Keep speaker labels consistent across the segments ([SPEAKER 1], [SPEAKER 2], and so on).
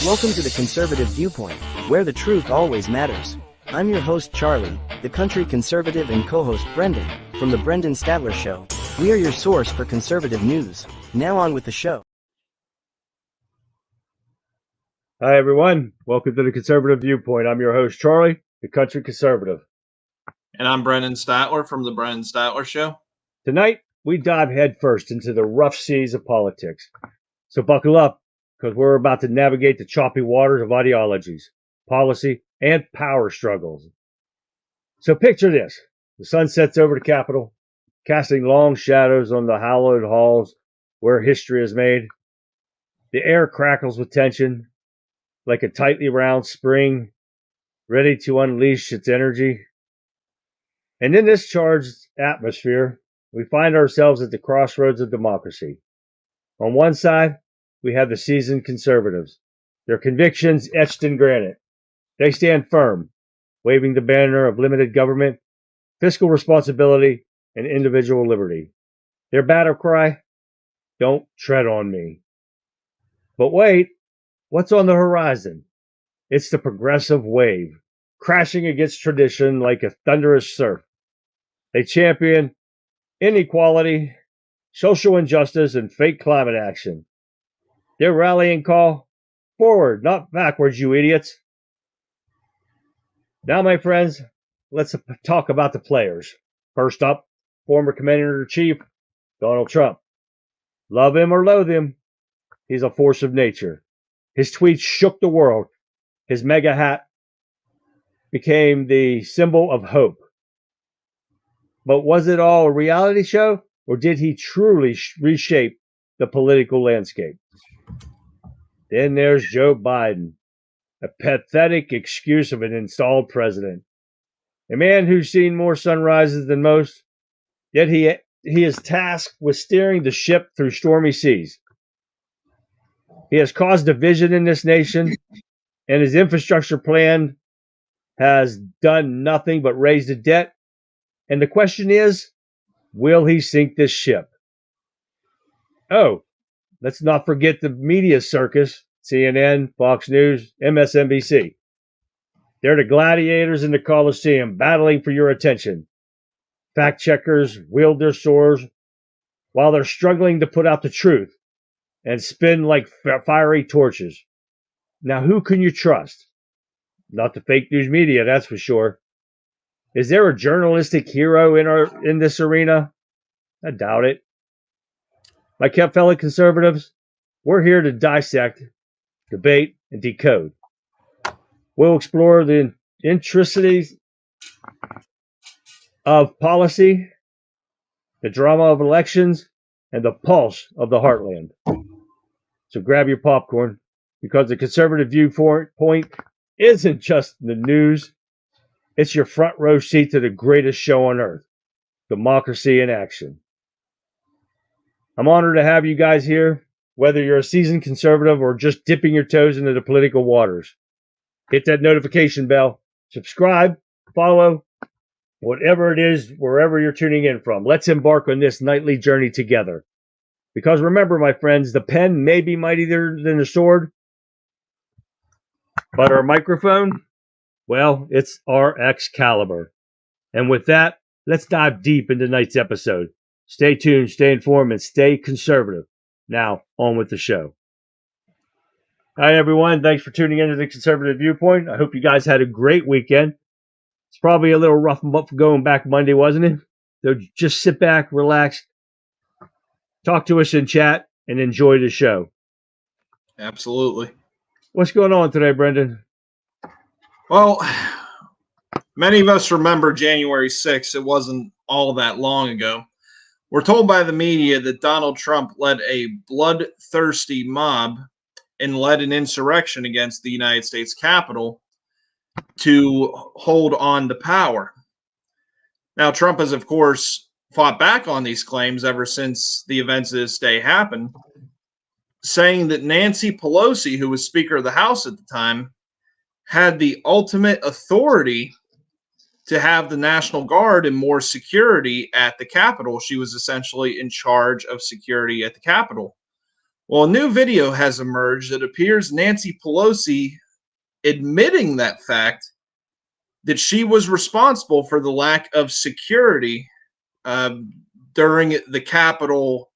[SPEAKER 1] Welcome to the Conservative Viewpoint, where the truth always matters. I'm your host Charlie, the country conservative, and co-host Brendan, from The Brendan Statler Show. We are your source for conservative news. Now on with the show.
[SPEAKER 2] Hi everyone, welcome to the Conservative Viewpoint. I'm your host Charlie, the country conservative.
[SPEAKER 3] And I'm Brendan Statler from The Brendan Statler Show.
[SPEAKER 2] Tonight, we dive headfirst into the rough seas of politics. So buckle up, because we're about to navigate the choppy waters of ideologies, policy, and power struggles. So picture this. The sun sets over the Capitol, casting long shadows on the hallowed halls where history is made. The air crackles with tension, like a tightly wound spring, ready to unleash its energy. And in this charged atmosphere, we find ourselves at the crossroads of democracy. On one side, we have the seasoned conservatives, their convictions etched in granite. They stand firm, waving the banner of limited government, fiscal responsibility, and individual liberty. Their battle cry, "Don't tread on me." But wait, what's on the horizon? It's the progressive wave, crashing against tradition like a thunderous surf. They champion inequality, social injustice, and fake climate action. Their rallying call, forward, not backwards, you idiots. Now, my friends, let's talk about the players. First up, former Commander-in-Chief, Donald Trump. Love him or loathe him, he's a force of nature. His tweets shook the world. His mega hat became the symbol of hope. But was it all a reality show, or did he truly reshape the political landscape? Then there's Joe Biden, a pathetic excuse of an installed president. A man who's seen more sunrises than most, yet he is tasked with steering the ship through stormy seas. He has caused division in this nation, and his infrastructure plan has done nothing but raise the debt. And the question is, will he sink this ship? Oh, let's not forget the media circus, CNN, Fox News, MSNBC. They're the gladiators in the Coliseum battling for your attention. Fact checkers wield their swords while they're struggling to put out the truth and spin like fiery torches. Now, who can you trust? Not the fake news media, that's for sure. Is there a journalistic hero in this arena? I doubt it. My fellow conservatives, we're here to dissect, debate, and decode. We'll explore the intricacies of policy, the drama of elections, and the pulse of the heartland. So grab your popcorn, because the Conservative Viewpoint isn't just the news. It's your front row seat to the greatest show on earth, democracy in action. I'm honored to have you guys here, whether you're a seasoned conservative or just dipping your toes into the political waters. Hit that notification bell, subscribe, follow, whatever it is, wherever you're tuning in from. Let's embark on this nightly journey together. Because remember, my friends, the pen may be mightier than the sword, but our microphone, well, it's RX caliber. And with that, let's dive deep into tonight's episode. Stay tuned, stay informed, and stay conservative. Now, on with the show. Hi, everyone. Thanks for tuning into the Conservative Viewpoint. I hope you guys had a great weekend. It's probably a little rough going back Monday, wasn't it? So just sit back, relax, talk to us in chat, and enjoy the show.
[SPEAKER 3] Absolutely.
[SPEAKER 2] What's going on today, Brendan?
[SPEAKER 3] Well, many of us remember January 6th. It wasn't all that long ago. We're told by the media that Donald Trump led a bloodthirsty mob and led an insurrection against the United States Capitol to hold on to power. Now, Trump has, of course, fought back on these claims ever since the events of this day happened, saying that Nancy Pelosi, who was Speaker of the House at the time, had the ultimate authority to have the National Guard and more security at the Capitol. She was essentially in charge of security at the Capitol. Well, a new video has emerged that appears Nancy Pelosi admitting that fact, that she was responsible for the lack of security during the Capitol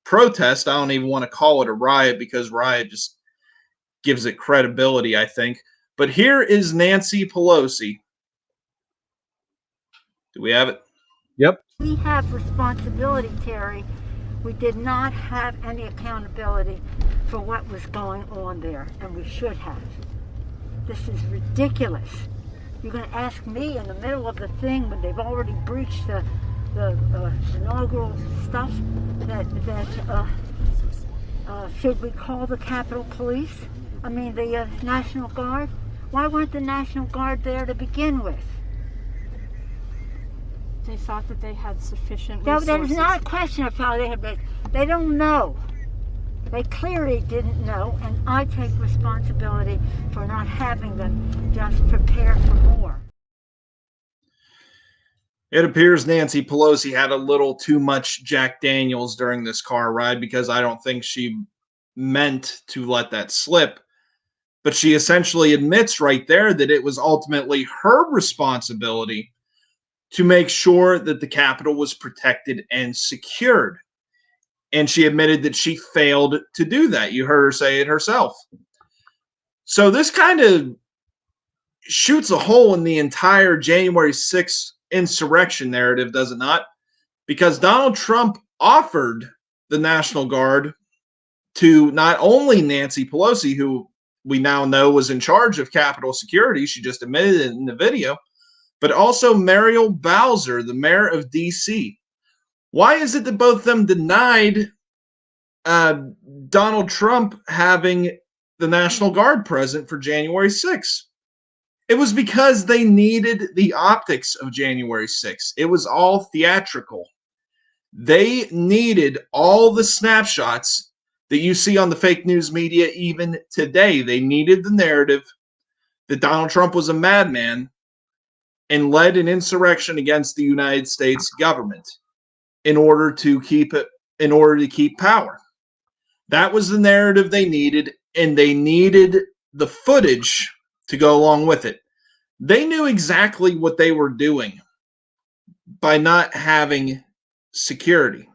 [SPEAKER 3] protest. I don't even want to call it a riot because riot just gives it credibility, I think. But here is Nancy Pelosi. Do we have it?
[SPEAKER 2] Yep.
[SPEAKER 4] We have responsibility, Terry. We did not have any accountability for what was going on there, and we should have. This is ridiculous. You're going to ask me in the middle of the thing when they've already breached the inaugural stuff that should we call the Capitol Police? I mean the National Guard? Why weren't the National Guard there to begin with?
[SPEAKER 5] They thought that they had sufficient
[SPEAKER 4] No,
[SPEAKER 5] resources.
[SPEAKER 4] that is not a question of how they have been. They don't know. They clearly didn't know, and I take responsibility for not having them just prepare for more.
[SPEAKER 3] It appears Nancy Pelosi had a little too much Jack Daniels during this car ride, because I don't think she meant to let that slip. But she essentially admits right there that it was ultimately her responsibility to make sure that the Capitol was protected and secured. And she admitted that she failed to do that. You heard her say it herself. So this kind of shoots a hole in the entire January 6th insurrection narrative, does it not? Because Donald Trump offered the National Guard to not only Nancy Pelosi, who we now know was in charge of Capitol security, she just admitted it in the video, but also Muriel Bowser, the mayor of D.C. Why is it that both of them denied Donald Trump having the National Guard present for January 6th? It was because they needed the optics of January 6th. It was all theatrical. They needed all the snapshots that you see on the fake news media even today. They needed the narrative that Donald Trump was a madman and led an insurrection against the United States government in order to keep power. That was the narrative they needed, and they needed the footage to go along with it. They knew exactly what they were doing by not having security.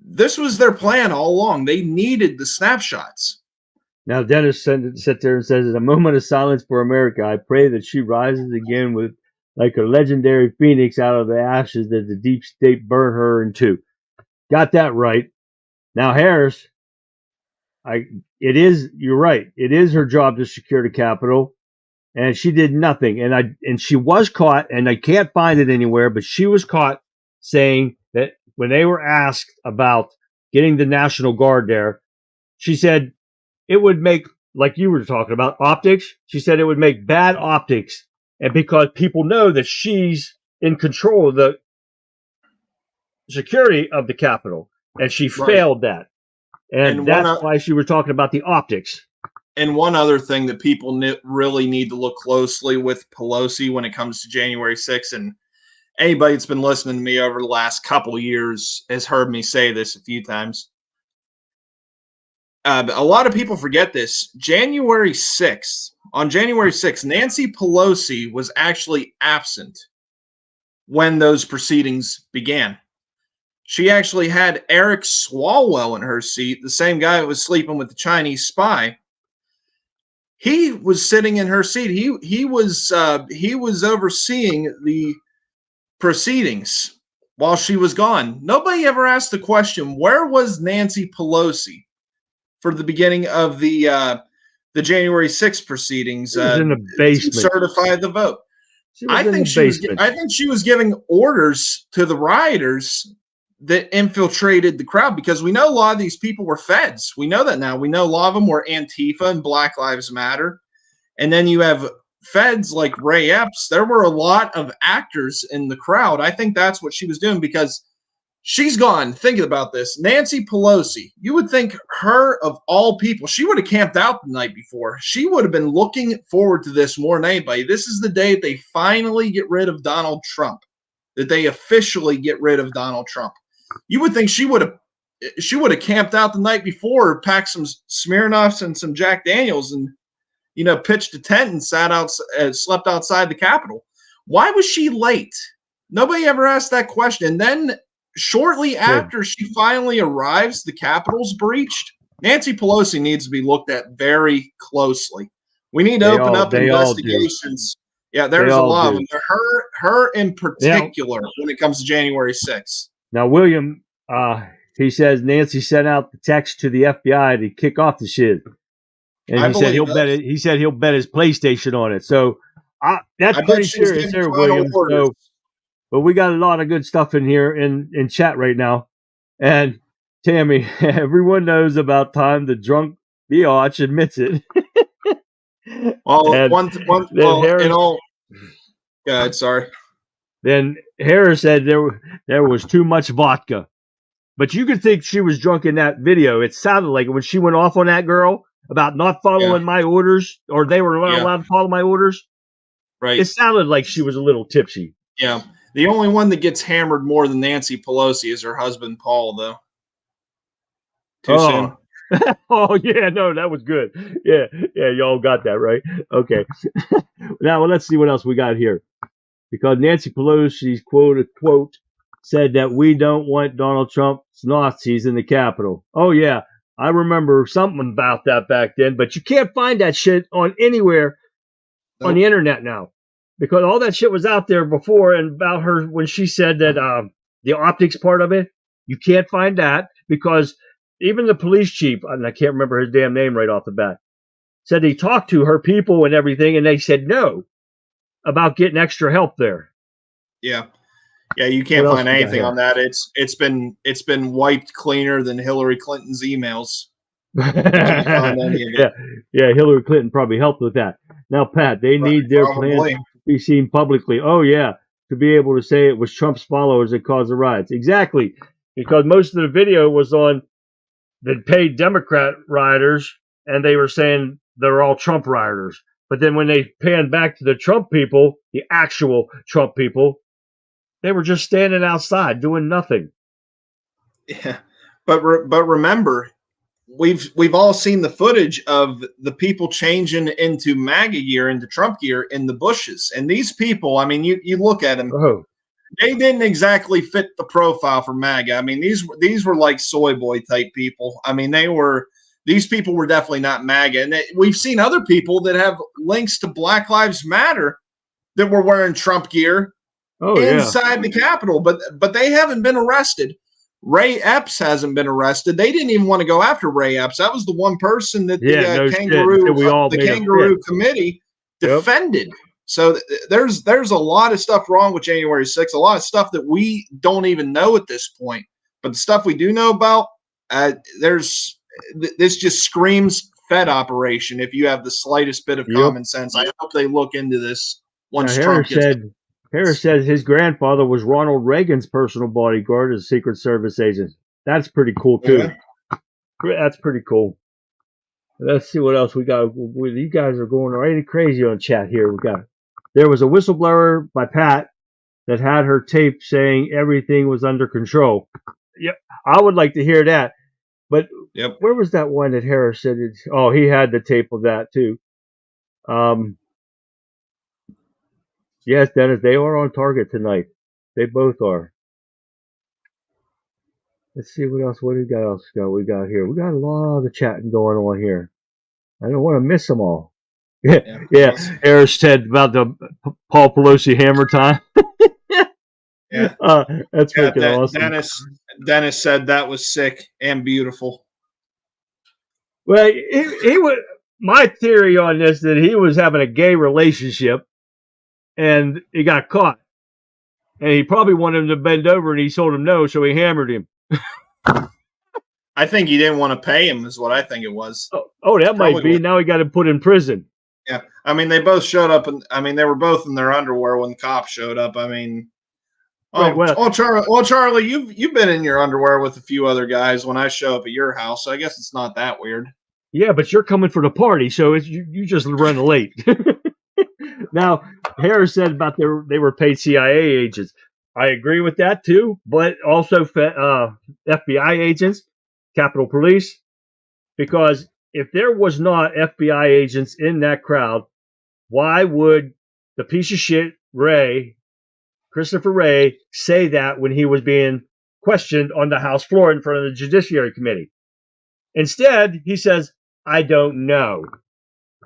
[SPEAKER 3] This was their plan all along. They needed the snapshots.
[SPEAKER 2] Now Dennis sat there and says, "In a moment of silence for America, I pray that she rises again with like a legendary phoenix out of the ashes that the deep state burned her into." Got that right. Now Harris, you're right. It is her job to secure the Capitol, and she did nothing. And she was caught, and I can't find it anywhere, but she was caught saying that when they were asked about getting the National Guard there, she said it would make, like you were talking about, optics. She said it would make bad optics, and because people know that she's in control of the security of the Capitol, and she failed that. And that's why she was talking about the optics.
[SPEAKER 3] And one other thing that people really need to look closely with Pelosi when it comes to January 6th, and anybody that's been listening to me over the last couple of years has heard me say this a few times. A lot of people forget this. On January 6th, Nancy Pelosi was actually absent when those proceedings began. She actually had Eric Swalwell in her seat, the same guy who was sleeping with the Chinese spy. He was sitting in her seat. He was overseeing the proceedings while she was gone. Nobody ever asked the question, where was Nancy Pelosi for the beginning of the January 6th proceedings?
[SPEAKER 2] She was in the basement.
[SPEAKER 3] To certify the vote. I think she was giving orders to the rioters that infiltrated the crowd, because we know a lot of these people were feds. We know that now. We know a lot of them were Antifa and Black Lives Matter. And then you have feds like Ray Epps. There were a lot of actors in the crowd. I think that's what she was doing, because she's gone. Thinking about this, Nancy Pelosi, you would think her, of all people, she would have camped out the night before. She would have been looking forward to this more than anybody. This is the day that they finally get rid of Donald Trump, that they officially get rid of Donald Trump. You would think she would have she would have camped out the night before, packed some Smirnoffs and some Jack Daniels, and pitched a tent and slept outside the Capitol. Why was she late? Nobody ever asked that question. And then shortly after she finally arrives, the Capitol's breached. Nancy Pelosi needs to be looked at very closely. We need to open up investigations. Yeah, there's a lot of them. Her in particular when it comes to January 6th.
[SPEAKER 2] Now, William, he says Nancy sent out the text to the FBI to kick off the shit. And he said he'll bet his PlayStation on it. So that's pretty serious there, William. So, but we got a lot of good stuff in here in chat right now. And Tammy, everyone knows about time the drunk biatch admits it.
[SPEAKER 3] Well, sorry.
[SPEAKER 2] Then Harris said there was too much vodka. But you could think she was drunk in that video. It sounded like it when she went off on that girl about not following my orders, or they were not allowed to follow my orders.
[SPEAKER 3] Right.
[SPEAKER 2] It sounded like she was a little tipsy.
[SPEAKER 3] Yeah. The only one that gets hammered more than Nancy Pelosi is her husband, Paul, though. Too soon.
[SPEAKER 2] Oh, yeah. No, that was good. Yeah. Y'all got that right. Okay. Now, let's see what else we got here. Because Nancy Pelosi's quote, said that we don't want Donald Trump's Nazis in the Capitol. Oh, yeah. I remember something about that back then, but you can't find that shit on anywhere on the internet now, because all that shit was out there before. And about her when she said that the optics part of it, you can't find that, because even the police chief, and I can't remember his damn name right off the bat, said he talked to her people and everything, and they said no about getting extra help there.
[SPEAKER 3] Yeah. Yeah, you can't find anything on that. It's been wiped cleaner than Hillary Clinton's emails.
[SPEAKER 2] Yeah, Hillary Clinton probably helped with that. Now, Pat, they need their plans to be seen publicly. Oh, yeah, to be able to say it was Trump's followers that caused the riots. Exactly, because most of the video was on the paid Democrat rioters, and they were saying they're all Trump rioters. But then when they panned back to the Trump people, the actual Trump people, they were just standing outside doing nothing.
[SPEAKER 3] Yeah, but remember, we've all seen the footage of the people changing into MAGA gear, into Trump gear in the bushes. And these people, I mean, you look at them, they didn't exactly fit the profile for MAGA. I mean, these were like soy boy type people. I mean, these people were definitely not MAGA. And we've seen other people that have links to Black Lives Matter that were wearing Trump gear inside the Capitol, but they haven't been arrested. Ray Epps hasn't been arrested. They didn't even want to go after Ray Epps. That was the one person that the kangaroo committee defended. So there's a lot of stuff wrong with January 6th, a lot of stuff that we don't even know at this point. But the stuff we do know about, this just screams Fed operation if you have the slightest bit of common sense. I hope they look into this once Trump gets
[SPEAKER 2] Harris says his grandfather was Ronald Reagan's personal bodyguard as a Secret Service agent. That's pretty cool, too. Yeah. That's pretty cool. Let's see what else we got. You guys are going already crazy on chat here. There was a whistleblower by Pat that had her tape saying everything was under control. Yep, I would like to hear that. But where was that one that Harris said? He had the tape of that, too. Yes, Dennis, they are on target tonight. They both are. Let's see what else. What do we got here? We got a lot of chatting going on here. I don't want to miss them all. Yeah. Harris said about the Paul Pelosi hammer time. That's freaking awesome.
[SPEAKER 3] Dennis said that was sick and beautiful.
[SPEAKER 2] Well, he was. My theory on this that he was having a gay relationship. And he got caught. And he probably wanted him to bend over, and he told him no, so he hammered him.
[SPEAKER 3] I think he didn't want to pay him, is what I think it was.
[SPEAKER 2] Oh, that might be. Now he got him put in prison.
[SPEAKER 3] Yeah. I mean, they both showed up, and I mean, they were both in their underwear when the cops showed up. I mean, Charlie, you've been in your underwear with a few other guys when I show up at your house, so I guess it's not that weird.
[SPEAKER 2] Yeah, but you're coming for the party, so you just run late. Now, Harris said about they were paid CIA agents. I agree with that too, but also FBI agents. Capitol Police, because if there was not FBI agents in that crowd, why would the piece of shit Christopher Wray, say that when he was being questioned on the House floor in front of the Judiciary Committee? Instead, he says, I don't know.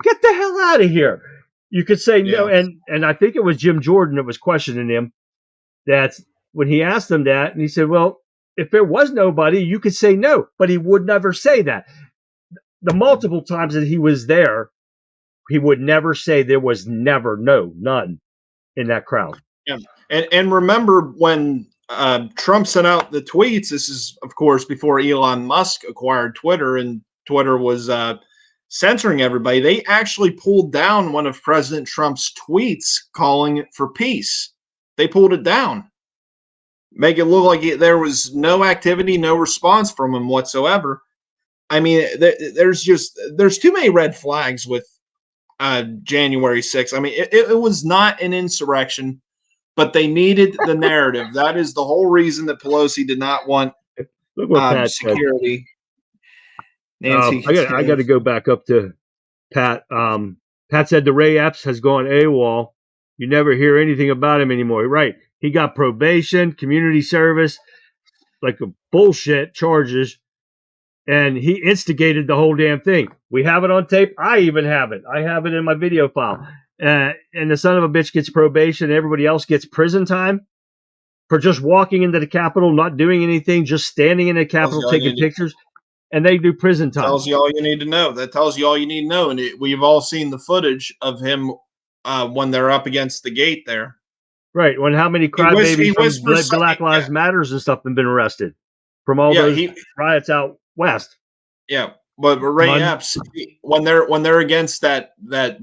[SPEAKER 2] Get the hell out of here. You could say no. And I think it was Jim Jordan that was questioning him. That's when he asked him that. And he said, well, if there was nobody, you could say no. But he would never say that. The multiple times that he was there, he would never say there was none in that crowd.
[SPEAKER 3] Yeah. And remember when Trump sent out the tweets, this is, of course, before Elon Musk acquired Twitter and Twitter was censoring everybody. They actually pulled down one of President Trump's tweets calling for peace. They pulled it down. Make it look like there was no activity, no response from him whatsoever. I mean, there's too many red flags with January 6th. I mean, it was not an insurrection, but they needed the narrative. That is the whole reason that Pelosi did not want security. Nancy,
[SPEAKER 2] I got to go back up to Pat. Pat said the Ray Epps has gone AWOL. You never hear anything about him anymore. Right. He got probation, community service, like a bullshit charges, and he instigated the whole damn thing. We have it on tape. I even have it. I have it in my video file. And the son of a bitch gets probation. Everybody else gets prison time for just walking into the Capitol, not doing anything, just standing in the Capitol, taking pictures. And they do prison time.
[SPEAKER 3] Tells you all you need to know. That tells you all you need to know. And we've all seen the footage of him when they're up against the gate there.
[SPEAKER 2] Right. When how many crybabies from Black Lives Matters and stuff have been arrested from all those riots out west.
[SPEAKER 3] Yeah. But Ray Epps, when they're against that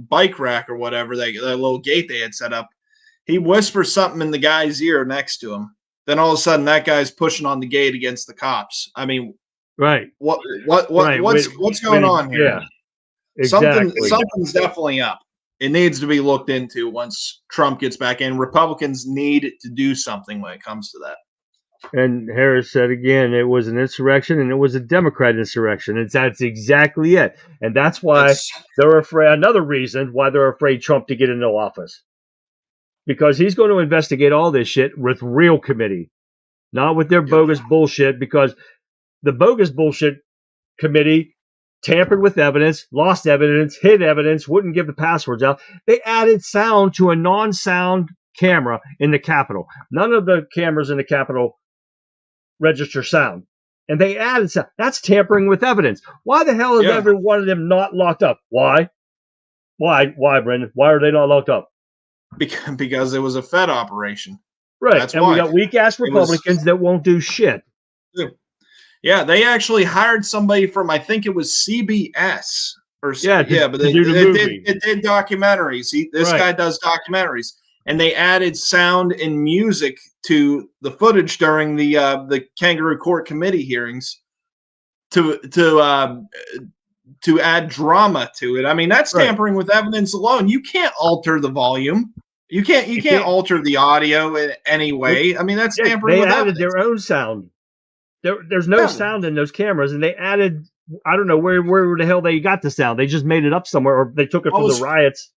[SPEAKER 3] bike rack or whatever, that little gate they had set up, he whispers something in the guy's ear next to him. Then all of a sudden that guy's pushing on the gate against the cops. I mean,
[SPEAKER 2] right.
[SPEAKER 3] What's going on here?
[SPEAKER 2] Yeah. Exactly.
[SPEAKER 3] Something's definitely up. It needs to be looked into once Trump gets back in. Republicans need to do something when it comes to that.
[SPEAKER 2] And Harris said again, it was an insurrection and it was a Democrat insurrection. And that's exactly it. And that's why they're afraid. Another reason why they're afraid Trump to get into office. Because he's going to investigate all this shit with real committee, not with their bogus bullshit. Because the bogus bullshit committee tampered with evidence, lost evidence, hid evidence, wouldn't give the passwords out. They added sound to a non-sound camera in the Capitol. None of the cameras in the Capitol register sound. And they added sound. That's tampering with evidence. Why the hell is every one of them not locked up? Why? Why, Brendan? Why are they not locked up?
[SPEAKER 3] Because it was a Fed operation.
[SPEAKER 2] Right. That's why. We got weak-ass Republicans that won't do shit.
[SPEAKER 3] Yeah, they actually hired somebody from, I think it was CBS. But they did documentaries. This guy does documentaries. And they added sound and music to the footage during the Kangaroo Court Committee hearings to add drama to it. I mean, that's tampering with evidence alone. You can't alter the volume. You can't alter the audio in any way. I mean, that's tampering with evidence.
[SPEAKER 2] They added their own sound. There's no sound in those cameras, and they added, I don't know where the hell they got the sound. They just made it up somewhere, or they took it from the riots.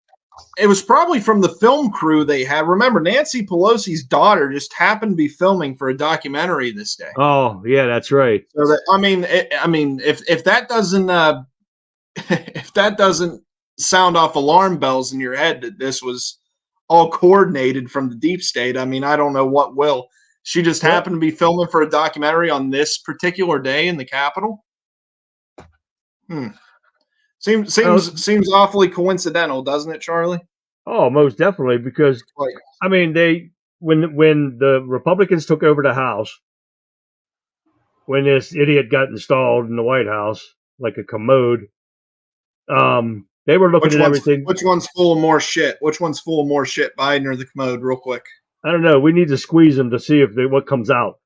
[SPEAKER 3] It was probably from the film crew they had. Remember, Nancy Pelosi's daughter just happened to be filming for a documentary this day.
[SPEAKER 2] Oh, yeah, that's right.
[SPEAKER 3] So if that doesn't if that doesn't sound off alarm bells in your head that this was all coordinated from the deep state, I mean, I don't know what will. She just happened to be filming for a documentary on this particular day in the Capitol. Seems awfully coincidental, doesn't it, Charlie?
[SPEAKER 2] Oh, most definitely. Because I mean, when the Republicans took over the House, when this idiot got installed in the White House like a commode, they were looking at everything.
[SPEAKER 3] Which one's full of more shit? Which one's full of more shit, Biden or the commode? Real quick.
[SPEAKER 2] I don't know. We need to squeeze them to see what comes out.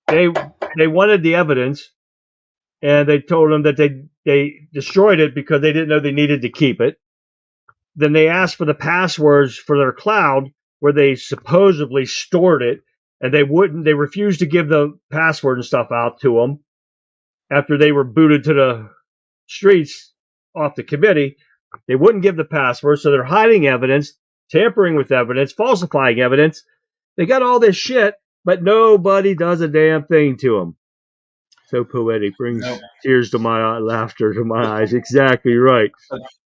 [SPEAKER 2] They wanted the evidence, and they told them that they destroyed it because they didn't know they needed to keep it. Then they asked for the passwords for their cloud where they supposedly stored it, and they wouldn't. They refused to give the password and stuff out to them. after they were booted to the streets off the committee, they wouldn't give the password, so they're hiding evidence, tampering with evidence, falsifying evidence. They got all this shit, but nobody does a damn thing to them. So poetic, brings tears to my laughter to my eyes. Exactly right.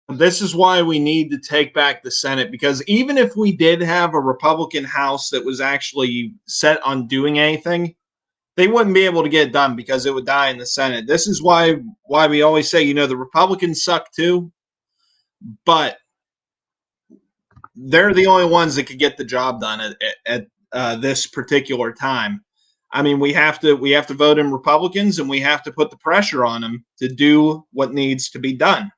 [SPEAKER 3] This is why we need to take back the Senate, because even if we did have a Republican House that was actually set on doing anything, they wouldn't be able to get it done because it would die in the Senate. This is why we always say, the Republicans suck too, but they're the only ones that could get the job done at this particular time. I mean, we have to vote in Republicans, and we have to put the pressure on them to do what needs to be done.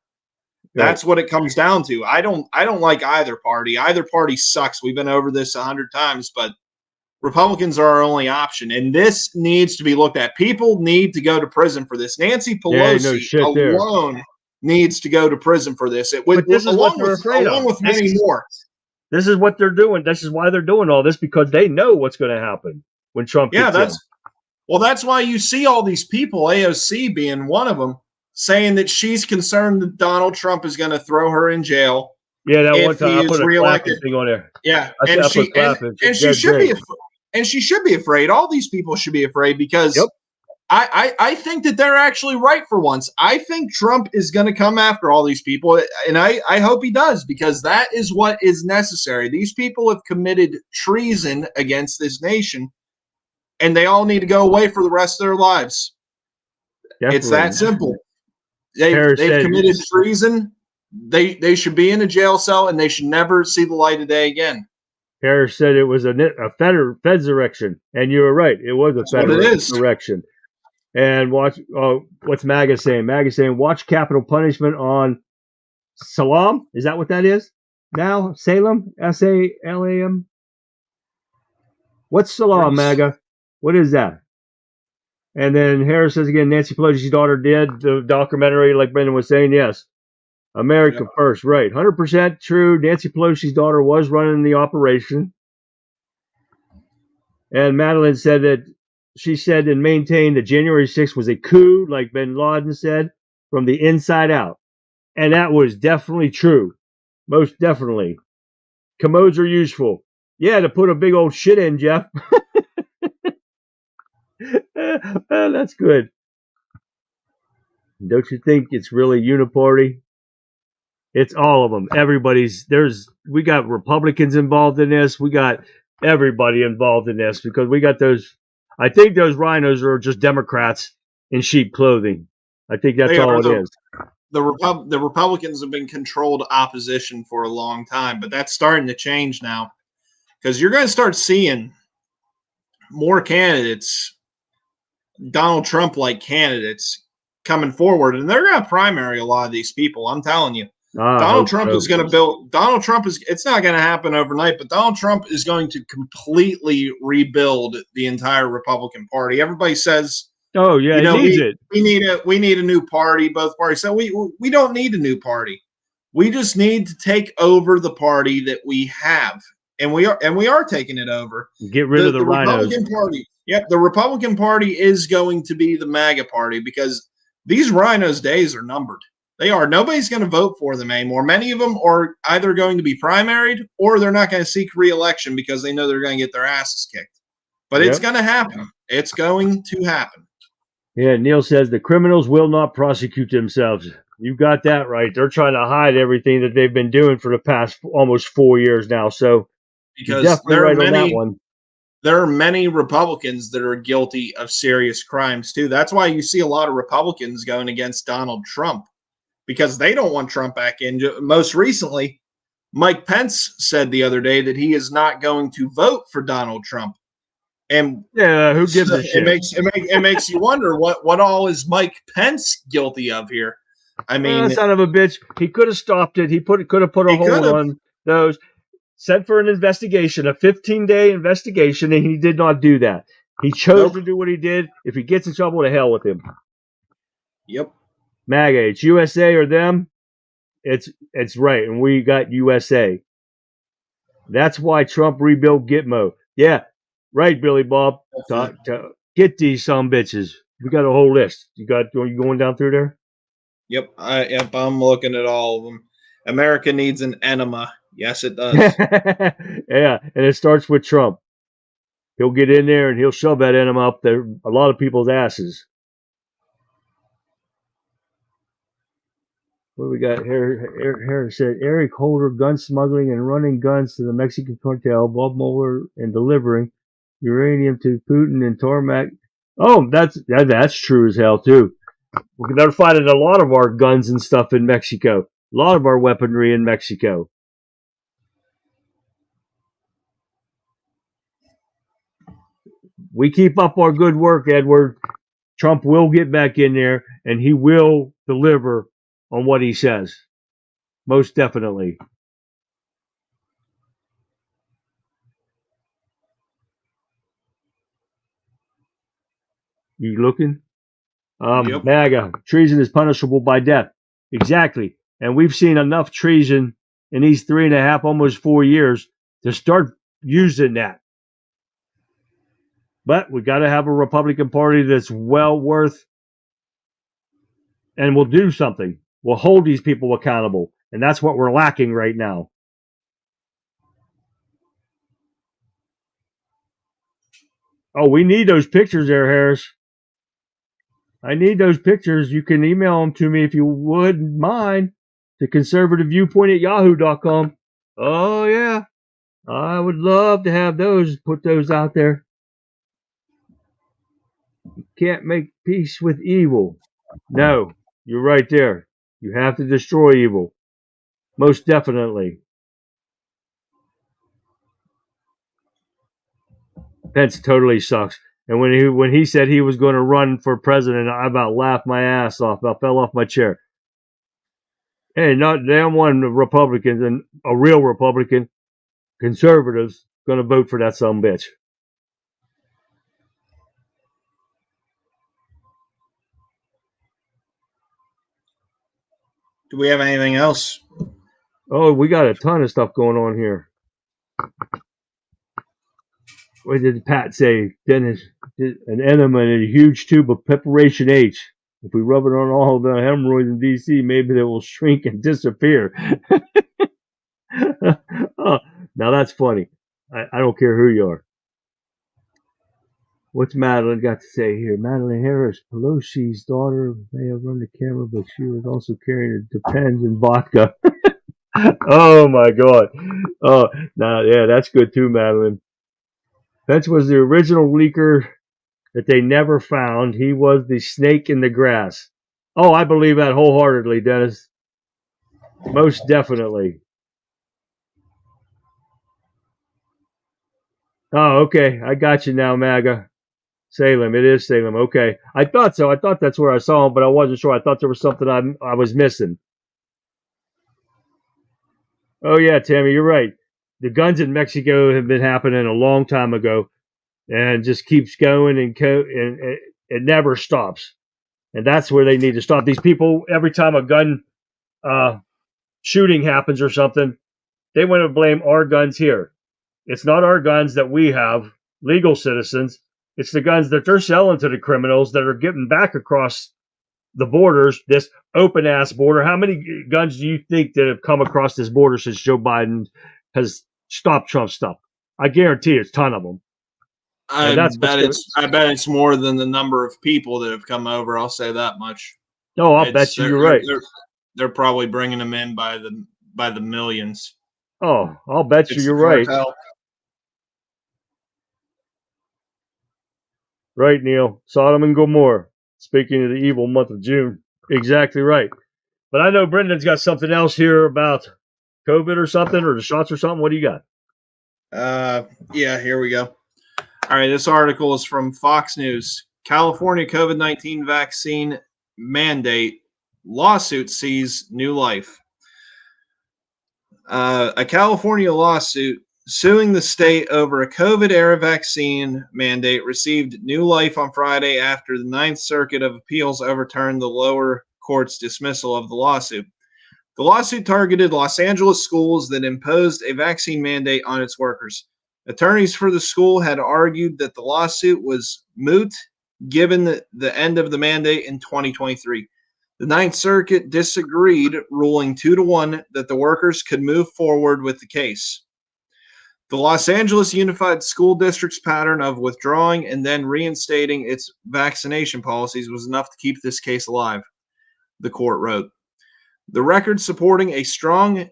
[SPEAKER 3] That's what it comes down to. I don't like either party. Either party sucks. We've been over this 100 times, but Republicans are our only option, and this needs to be looked at. People need to go to prison for this. Nancy Pelosi alone needs to go to prison for this. It would,
[SPEAKER 2] this is what they're afraid of.
[SPEAKER 3] Along with many more.
[SPEAKER 2] This is what they're doing. This is why they're doing all this, because they know what's going to happen when Trump gets in.
[SPEAKER 3] That's why you see all these people, AOC being one of them, saying that she's concerned that Donald Trump is going to throw her in jail.
[SPEAKER 2] Yeah, that one time I put a clapping thing on there.
[SPEAKER 3] Yeah, and she should be afraid. All these people should be afraid because I think that they're actually right for once. I think Trump is going to come after all these people, and I hope he does, because that is what is necessary. These people have committed treason against this nation, and they all need to go away for the rest of their lives. Definitely. It's that simple. They've committed treason. They should be in a jail cell, and they should never see the light of day again.
[SPEAKER 2] Harris said it was a fedsurrection, and you were right. It was a fedsurrection. And watch, what's MAGA saying? MAGA saying, watch capital punishment on Salam. Is that what that is? Now, Salem? S-A-L-A-M? What's Salam, MAGA? What is that? And then Harris says again, Nancy Pelosi's daughter did the documentary, like Brendan was saying. Yes. America first, right. 100% true. Nancy Pelosi's daughter was running the operation. And Madeline said that she said and maintained that January 6th was a coup, like bin Laden said, from the inside out. And that was definitely true. Most definitely. Commodes are useful. Yeah, to put a big old shit in, Jeff. That's good. Don't you think it's really uniparty? It's all of them. We got Republicans involved in this. We got everybody involved in this because we got those. I think those rhinos are just Democrats in sheep clothing. I think that's all it is.
[SPEAKER 3] The Republicans have been controlled opposition for a long time, but that's starting to change now because you're going to start seeing more candidates, Donald Trump-like candidates, coming forward, and they're going to primary a lot of these people. I'm telling you. Donald Trump is going to build. Donald Trump is. It's not going to happen overnight, but Donald Trump is going to completely rebuild the entire Republican Party. Everybody says,
[SPEAKER 2] "Oh yeah, he needs it.
[SPEAKER 3] We need a new party." Both parties. So we don't need a new party. We just need to take over the party that we have, and we are taking it over.
[SPEAKER 2] Get rid of the rhinos.
[SPEAKER 3] Republican Party. Yep, the Republican Party is going to be the MAGA party because these rhinos' days are numbered. They are. Nobody's going to vote for them anymore. Many of them are either going to be primaried or they're not going to seek re-election because they know they're going to get their asses kicked. But it's going to happen. It's going to happen.
[SPEAKER 2] Yeah, Neil says the criminals will not prosecute themselves. You got that right. They're trying to hide everything that they've been doing for the past almost 4 years now. So
[SPEAKER 3] because there are many Republicans that are guilty of serious crimes too. That's why you see a lot of Republicans going against Donald Trump. Because they don't want Trump back in. Most recently, Mike Pence said the other day that he is not going to vote for Donald Trump. And
[SPEAKER 2] yeah, who gives a shit?
[SPEAKER 3] It makes you wonder what all is Mike Pence guilty of here. I mean,
[SPEAKER 2] son of a bitch. He could have stopped it. He could have put a hold on those. Sent for an investigation, a 15-day investigation, and he did not do that. He chose to do what he did. If he gets in trouble, to hell with him.
[SPEAKER 3] Yep.
[SPEAKER 2] MAGA, it's USA or them. It's right, and we got USA. That's why Trump rebuilt Gitmo. Yeah, right, Billy Bob. Get these some bitches. We got a whole list. Are you going down through there?
[SPEAKER 3] Yep, I'm looking at all of them. America needs an enema. Yes, it does.
[SPEAKER 2] Yeah, and it starts with Trump. He'll get in there and he'll shove that enema up there a lot of people's asses. What do we got here? Harris said Eric Holder gun smuggling and running guns to the Mexican cartel, Bob Mueller and delivering uranium to Putin and Tarmac. Oh, that's true as hell too. They're finding a lot of our guns and stuff in Mexico. A lot of our weaponry in Mexico. We keep up our good work, Edward. Trump will get back in there and he will deliver on what he says. Most definitely. You looking?
[SPEAKER 3] Yep.
[SPEAKER 2] MAGA, treason is punishable by death. Exactly. And we've seen enough treason in these 3.5, almost 4 years to start using that. But we got to have a Republican Party that's well worth and will do something. Will hold these people accountable. And that's what we're lacking right now. Oh, we need those pictures there, Harris. I need those pictures. You can email them to me if you wouldn't mind to conservativeviewpoint@yahoo.com. Oh, yeah. I would love to have those, put those out there. You can't make peace with evil. No, you're right there. You have to destroy evil. Most definitely. Pence totally sucks. And when he said he was going to run for president, I about laughed my ass off. I fell off my chair. Hey, not damn one Republicans and a real Republican, conservatives, going to vote for that son bitch.
[SPEAKER 3] Do we have anything else?
[SPEAKER 2] Oh, we got a ton of stuff going on here. What did Pat say? Dennis, an enema in a huge tube of preparation H. If we rub it on all the hemorrhoids in D.C., maybe they will shrink and disappear. Oh, now that's funny. I don't care who you are. What's Madeline got to say here? Madeline Harris, Pelosi's daughter, may have run the camera, but she was also carrying the Depends and vodka. Oh my God. Oh, now yeah, that's good too, Madeline. Pence was the original leaker that they never found. He was the snake in the grass. Oh, I believe that wholeheartedly, Dennis. Most definitely. Oh, okay. I got you now, MAGA. Salem. It is Salem. Okay. I thought so. I thought that's where I saw him, but I wasn't sure. I thought there was something I was missing. Oh, yeah, Tammy, you're right. The guns in Mexico have been happening a long time ago and just keeps going and it never stops. And that's where they need to stop. These people, every time a gun shooting happens or something, they want to blame our guns here. It's not our guns that we have, legal citizens. It's the guns that they're selling to the criminals that are getting back across the borders, this open-ass border. How many guns do you think that have come across this border since Joe Biden has stopped Trump's stuff? I guarantee it's a ton of them.
[SPEAKER 3] I bet it's more than the number of people that have come over. I'll say that much.
[SPEAKER 2] No, I'll bet you're right.
[SPEAKER 3] They're probably bringing them in by the millions.
[SPEAKER 2] Oh, I'll bet you're right. Right, Neil. Sodom and Gomorrah. Speaking of the evil month of June. Exactly right. But I know Brendan's got something else here about COVID or something, or the shots or something. What do you got?
[SPEAKER 3] Yeah, here we go. All right, this article is from Fox News. California COVID-19 vaccine mandate lawsuit sees new life. A California lawsuit suing the state over a COVID-era vaccine mandate received new life on Friday after the Ninth Circuit of Appeals overturned the lower court's dismissal of the lawsuit. The lawsuit targeted Los Angeles schools that imposed a vaccine mandate on its workers. Attorneys for the school had argued that the lawsuit was moot given the end of the mandate in 2023. The Ninth Circuit disagreed, ruling 2-1 that the workers could move forward with the case. The Los Angeles Unified School District's pattern of withdrawing and then reinstating its vaccination policies was enough to keep this case alive, the court wrote. The record supporting a strong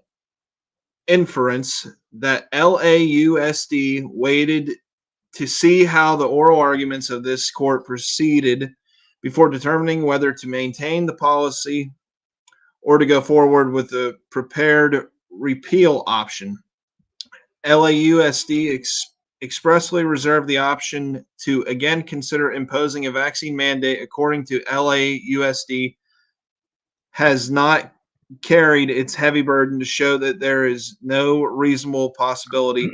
[SPEAKER 3] inference that LAUSD waited to see how the oral arguments of this court proceeded before determining whether to maintain the policy or to go forward with the prepared repeal option. LAUSD expressly reserved the option to again consider imposing a vaccine mandate. According to LAUSD, has not carried its heavy burden to show that there is no reasonable possibility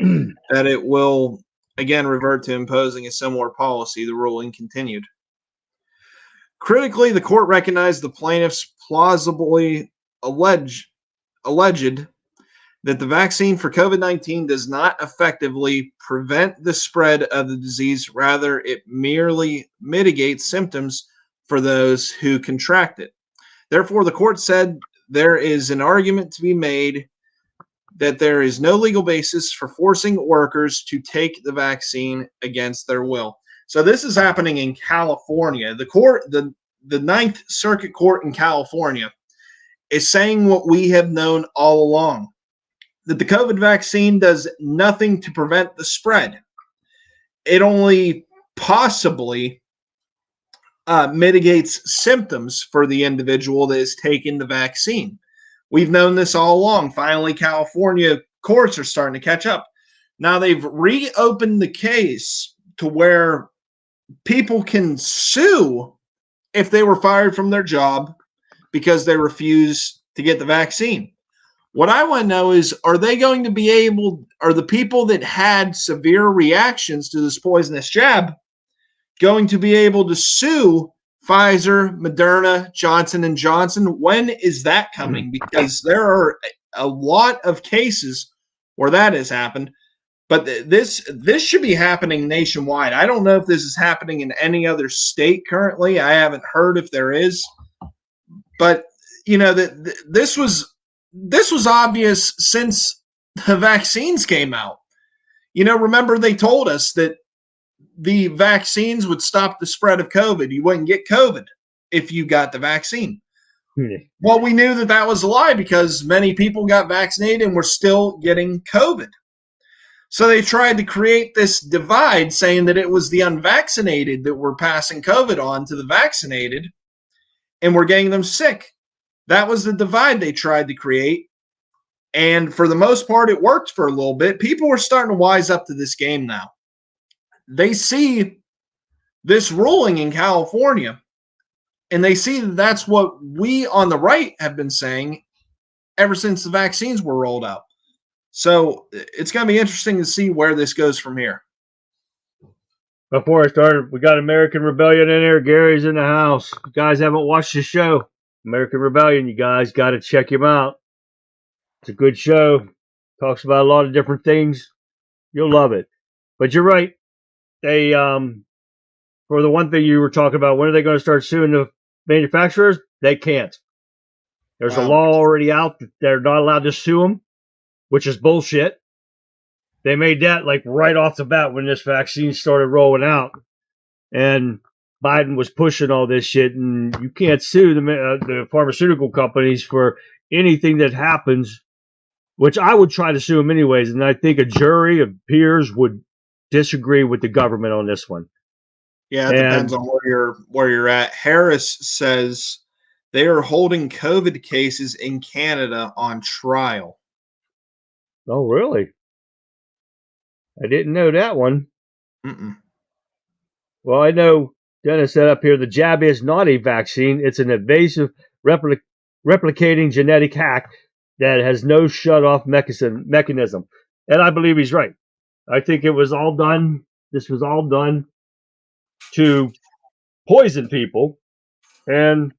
[SPEAKER 3] that it will again revert to imposing a similar policy, the ruling continued. Critically, the court recognized the plaintiffs plausibly alleged that the vaccine for COVID-19 does not effectively prevent the spread of the disease. Rather, it merely mitigates symptoms for those who contract it. Therefore, the court said there is an argument to be made that there is no legal basis for forcing workers to take the vaccine against their will. So this is happening in California. The Ninth Circuit Court in California is saying what we have known all along, that the COVID vaccine does nothing to prevent the spread. It only possibly mitigates symptoms for the individual that is taking the vaccine. We've known this all along. Finally, California courts are starting to catch up. Now they've reopened the case to where people can sue if they were fired from their job because they refused to get the vaccine. What I want to know is, are they going to be able, are the people that had severe reactions to this poisonous jab going to be able to sue Pfizer, Moderna, Johnson & Johnson? When is that coming? Because there are a lot of cases where that has happened. But this should be happening nationwide. I don't know if this is happening in any other state currently. I haven't heard if there is. But, you know, this was obvious since the vaccines came out. You know, remember they told us that the vaccines would stop the spread of COVID. You wouldn't get COVID if you got the vaccine. Well, we knew that that was a lie because many people got vaccinated and were still getting COVID. So they tried to create this divide, saying that it was the unvaccinated that were passing COVID on to the vaccinated and were getting them sick. That was the divide they tried to create. And for the most part, it worked for a little bit. People are starting to wise up to this game now. They see this ruling in California, and they see that that's what we on the right have been saying ever since the vaccines were rolled out. So it's going to be interesting to see where this goes from here.
[SPEAKER 2] Before I started, we got American Rebellion in there. Gary's in the house. If you guys haven't watched the show, American Rebellion, you guys got to check him out. It's a good show. Talks about a lot of different things. You'll love it. But you're right. They, for the one thing you were talking about, when are they going to start suing the manufacturers? They can't. There's a law already out that they're not allowed to sue them, which is bullshit. They made that like right off the bat when this vaccine started rolling out, and Biden was pushing all this shit, and you can't sue the pharmaceutical companies for anything that happens, which I would try to sue them anyways, and I think a jury of peers would disagree with the government on this one.
[SPEAKER 3] Yeah, it depends on where you're at. Harris says they are holding COVID cases in Canada on trial.
[SPEAKER 2] Oh, really? I didn't know that one. Well, I know Dennis said up here, the jab is not a vaccine. It's an invasive replicating genetic hack that has no shut-off mechanism. And I believe he's right. I think it was all done. This was all done to poison people. And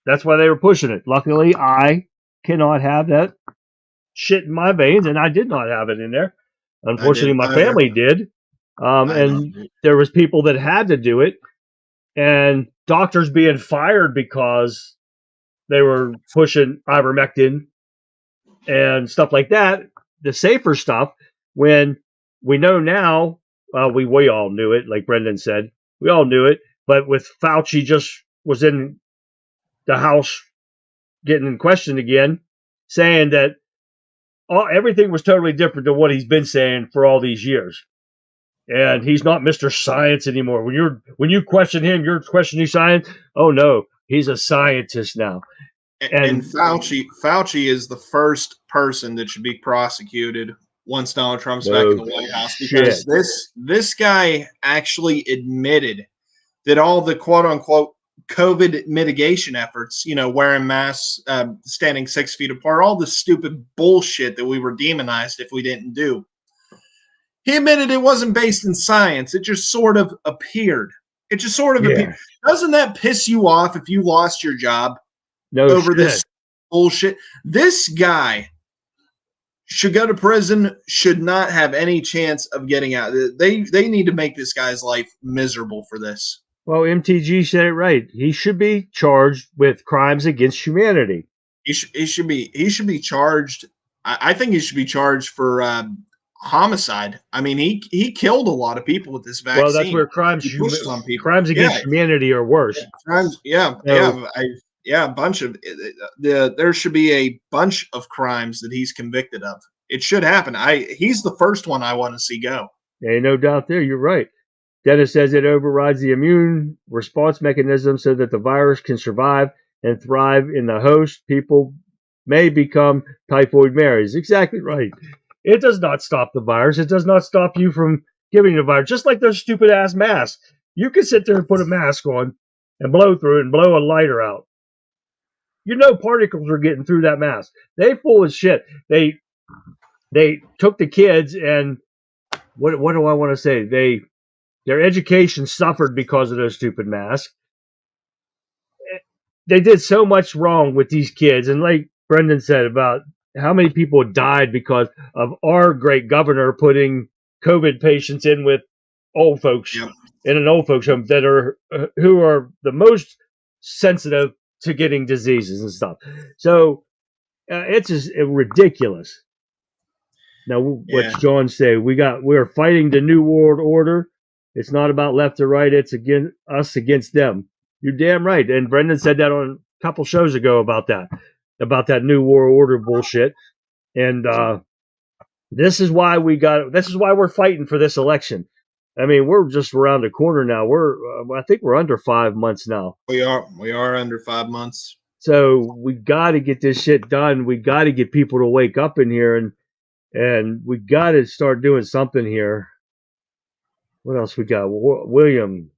[SPEAKER 2] that's why they were pushing it. Luckily, I cannot have that shit in my veins, and I did not have it in there. Unfortunately, my family did. And there was people that had to do it. and doctors being fired because they were pushing ivermectin and stuff like that, the safer stuff, when we know now, we all knew it, like Brendan said, we all knew it, but with Fauci just was in the House getting questioned again, saying that everything was totally different than what he's been saying for all these years. And he's not Mr. Science anymore. When you question him, you're questioning science. Oh no, he's a scientist now.
[SPEAKER 3] And Fauci is the first person that should be prosecuted once Donald Trump's back in the White House, because this guy actually admitted that all the quote unquote COVID mitigation efforts, wearing masks, standing 6 feet apart, all the stupid bullshit that we were demonized if we didn't do. He admitted it wasn't based in science. It just sort of appeared. Appeared. Doesn't that piss you off if you lost your job over this bullshit? This guy should go to prison, should not have any chance of getting out. They need to make this guy's life miserable for this.
[SPEAKER 2] Well, MTG said it right. He should be charged with crimes against humanity.
[SPEAKER 3] He should be charged. I think he should be charged for homicide. I mean, he killed a lot of people with this vaccine.
[SPEAKER 2] Well, that's where crimes against humanity are worse.
[SPEAKER 3] A bunch of there should be a bunch of crimes that he's convicted of. It should happen. He's the first one I want to see go.
[SPEAKER 2] Ain't no doubt there. You're right. Dennis says it overrides the immune response mechanism so that the virus can survive and thrive in the host. People may become typhoid Marys. Exactly right. It does not stop the virus. It does not stop you from giving the virus. Just like those stupid ass masks. You can sit there and put a mask on and blow through it and blow a lighter out. Particles are getting through that mask. They full of shit. They took the kids and what do I want to say? Their education suffered because of those stupid masks. They did so much wrong with these kids. And like Brendan said about how many people died because of our great governor putting COVID patients in with old folks in an old folks home who are the most sensitive to getting diseases and stuff. So it's just ridiculous. Now, what's John say? We're fighting the new world order. It's not about left or right. It's us against them. You're damn right. And Brendan said that on a couple shows ago about that new world order bullshit. And this is why we're fighting for this election. I mean, we're just around the corner now. I think we're under 5 months now.
[SPEAKER 3] We are under 5 months.
[SPEAKER 2] So we got to get this shit done. We got to get people to wake up in here, and we got to start doing something here. What else we got? William,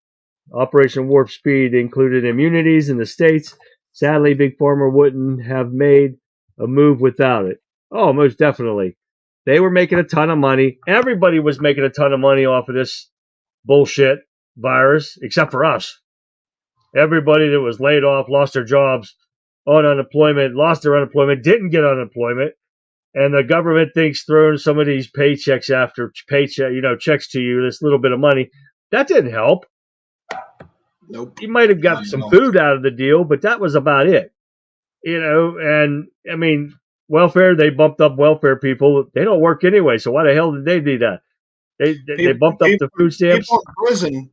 [SPEAKER 2] Operation Warp Speed included immunities in the states. Sadly, Big Pharma wouldn't have made a move without it. Oh, most definitely. They were making a ton of money. Everybody was making a ton of money off of this bullshit virus, except for us. Everybody that was laid off, lost their jobs on unemployment, lost their unemployment, didn't get unemployment. And the government thinks throwing some of these paychecks after paycheck, checks to you, this little bit of money, that didn't help.
[SPEAKER 3] Nope.
[SPEAKER 2] You might have got some food out of the deal, but that was about it. And I mean, welfare, they bumped up welfare people. They don't work anyway, so why the hell did they do that? They bumped up the food stamps.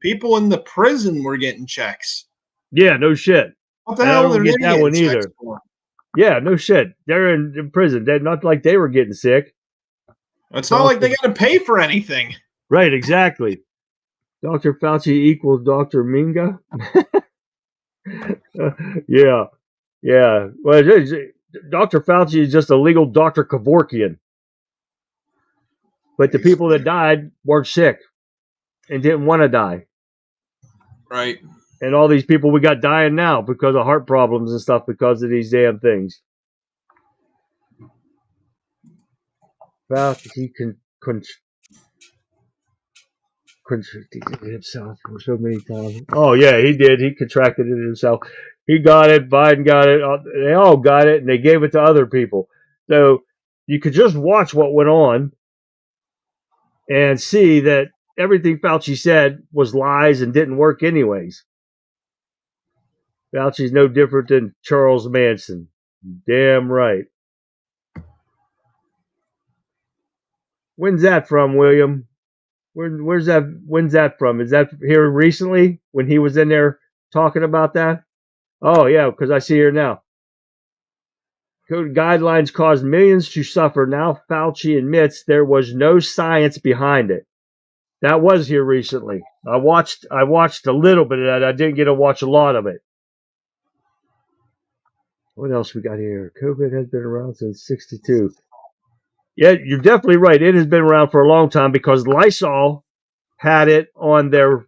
[SPEAKER 3] People in the prison were getting checks.
[SPEAKER 2] Yeah, no shit.
[SPEAKER 3] What the hell did they get that one either?
[SPEAKER 2] Yeah, no shit. They're in prison. They're not like they were getting sick.
[SPEAKER 3] It's not like they got to pay for anything.
[SPEAKER 2] Right, exactly. Dr. Fauci equals Dr. Minga. Yeah. Well, Dr. Fauci is just a legal Dr. Kevorkian. But the people that died weren't sick and didn't want to die.
[SPEAKER 3] Right.
[SPEAKER 2] And all these people we got dying now because of heart problems and stuff because of these damn things. He contracted it himself for so many times. Oh, yeah, he did. He contracted it himself. He got it. Biden got it. They all got it, and they gave it to other people. So you could just watch what went on and see that everything Fauci said was lies and didn't work anyways. Fauci's no different than Charles Manson. Damn right. When's that from, William? Where's that? When's that from? Is that here recently when he was in there talking about that? Oh yeah, because I see here now. Code guidelines caused millions to suffer. Now Fauci admits there was no science behind it. That was here recently. I watched a little bit of that. I didn't get to watch a lot of it. What else we got here? COVID has been around since '62. Yeah, you're definitely right. It has been around for a long time because Lysol had it on their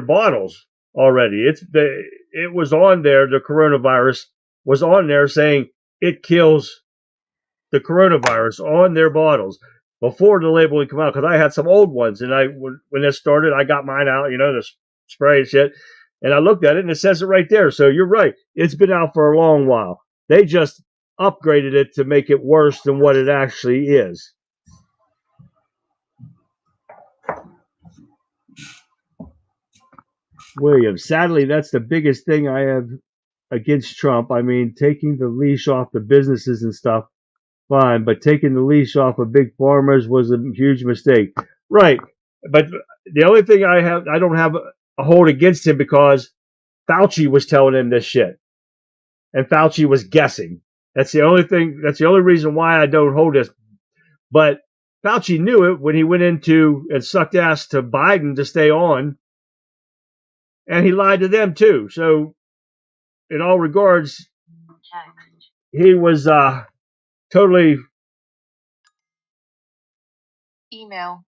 [SPEAKER 2] bottles already. It was on there. The coronavirus was on there saying it kills the coronavirus on their bottles before the label would come out. Because I had some old ones, and when this started, I got mine out. The spray and shit, and I looked at it, and it says it right there. So you're right. It's been out for a long while. They just upgraded it to make it worse than what it actually is. William, sadly, that's the biggest thing I have against Trump. I mean, taking the leash off the businesses and stuff, fine, but taking the leash off of big farmers was a huge mistake. Right, but the only thing I don't have a hold against him because Fauci was telling him this shit, and Fauci was guessing. That's the only thing. That's the only reason why I don't hold this. But Fauci knew it when he went into and sucked ass to Biden to stay on. And he lied to them too. So, in all regards, he was totally.
[SPEAKER 6] Email.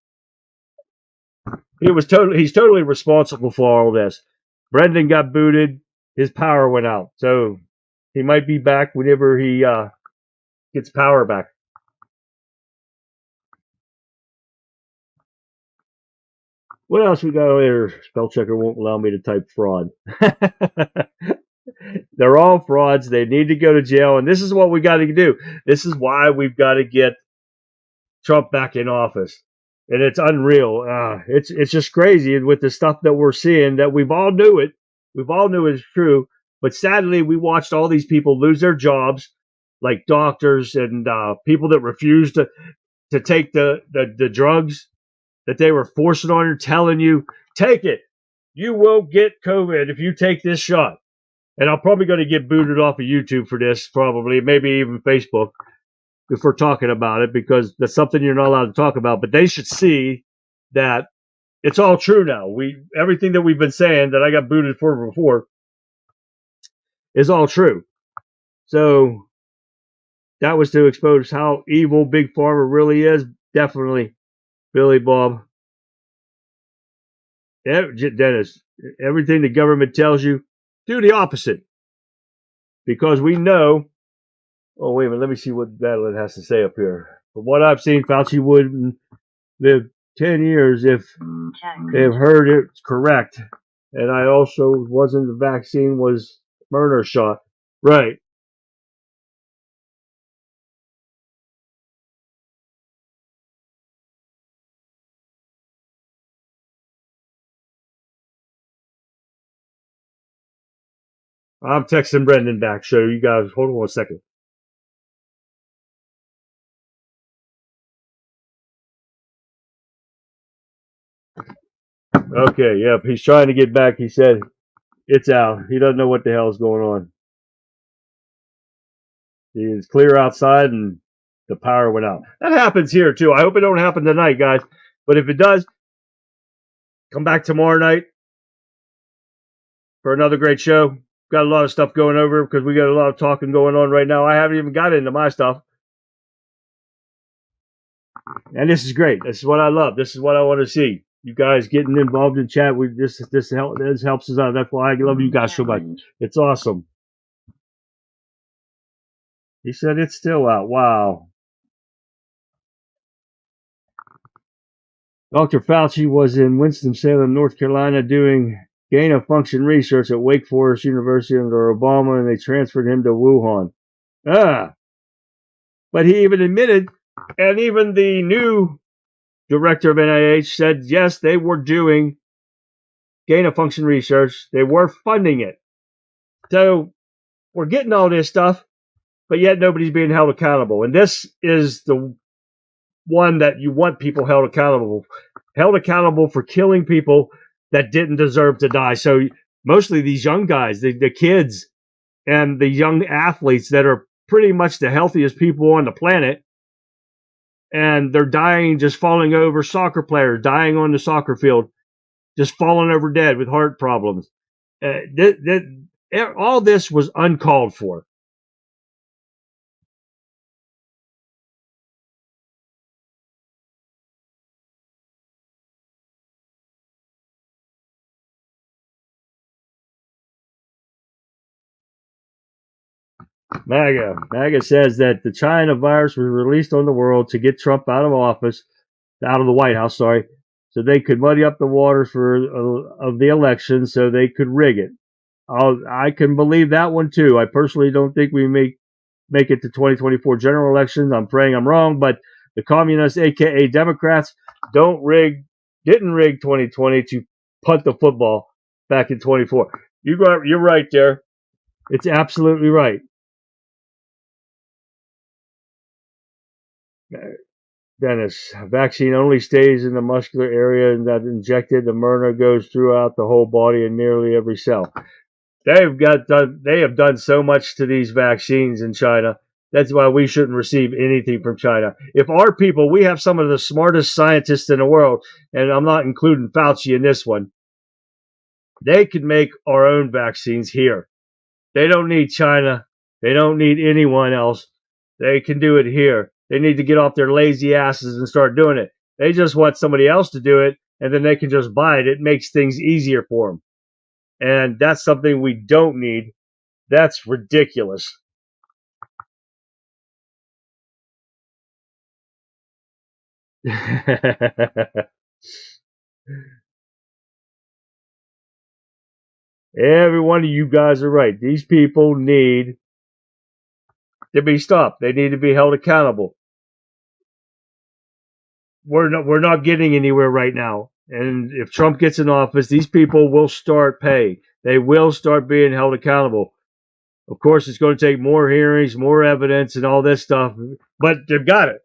[SPEAKER 2] He's totally responsible for all this. Brendan got booted. His power went out. So he might be back whenever he gets power back. What else we got here? Spell checker won't allow me to type fraud. They're all frauds. They need to go to jail. And this is what we got to do. This is why we've got to get Trump back in office. And it's unreal. It's just crazy with the stuff that we're seeing that we've all knew it. We've all knew it's true. But sadly, we watched all these people lose their jobs, like doctors and people that refused to take the drugs that they were forcing on you, telling you, take it. You won't get COVID if you take this shot. And I'm probably going to get booted off of YouTube for this, probably, maybe even Facebook, if we're talking about it, because that's something you're not allowed to talk about. But they should see that it's all true now. Everything that we've been saying that I got booted for before is all true. So that was to expose how evil Big Pharma really is. Definitely, Billy Bob. Dennis, everything the government tells you, do the opposite. Because we know. Oh, wait a minute. Let me see what Madeline has to say up here. From what I've seen, Fauci wouldn't live 10 years if they've heard it's correct. And I also wasn't the vaccine was murder shot. Right. I'm texting Brendan back. So you guys, hold on a second. Okay, yep. He's trying to get back. He said it's out. He doesn't know what the hell is going on. It's clear outside and the power went out. That happens here too. I hope it don't happen tonight, guys. But if it does, come back tomorrow night for another great show. Got a lot of stuff going over because we got a lot of talking going on right now. I haven't even got into my stuff. And this is great. This is what I love. This is what I want to see. You guys getting involved in chat. This helps us out. That's why I love you guys so much. It's awesome. He said it's still out. Wow. Dr. Fauci was in Winston-Salem, North Carolina, doing gain-of-function research at Wake Forest University under Obama, and they transferred him to Wuhan. But he even admitted, and even the new director of NIH said, yes, they were doing gain-of-function research. They were funding it. So we're getting all this stuff, but yet nobody's being held accountable. And this is the one that you want people held accountable for killing people that didn't deserve to die. So mostly these young guys, the kids and the young athletes that are pretty much the healthiest people on the planet, and they're dying, just falling over, soccer players dying on the soccer field, just falling over dead with heart problems. All this was uncalled for. MAGA says that the China virus was released on the world to get Trump out of the White House, sorry, so they could muddy up the waters of the election, so they could rig it. I can believe that one too. I personally don't think we make it to 2024 general elections. I'm praying I'm wrong, but the communists, aka Democrats, didn't rig 2020 to punt the football back in 24. You're right there. It's absolutely right. Dennis, vaccine only stays in the muscular area and that injected. The mRNA goes throughout the whole body and nearly every cell. They have done so much to these vaccines in China. That's why we shouldn't receive anything from China. If our people, we have some of the smartest scientists in the world, and I'm not including Fauci in this one, they could make our own vaccines here. They don't need China. They don't need anyone else. They can do it here. They need to get off their lazy asses and start doing it. They just want somebody else to do it, and then they can just buy it. It makes things easier for them. And that's something we don't need. That's ridiculous. Every one of you guys are right. These people need to be stopped. They need to be held accountable. We're not getting anywhere right now. And if Trump gets in office, these people will start paying. They will start being held accountable. Of course, it's going to take more hearings, more evidence, and all this stuff. But they've got it.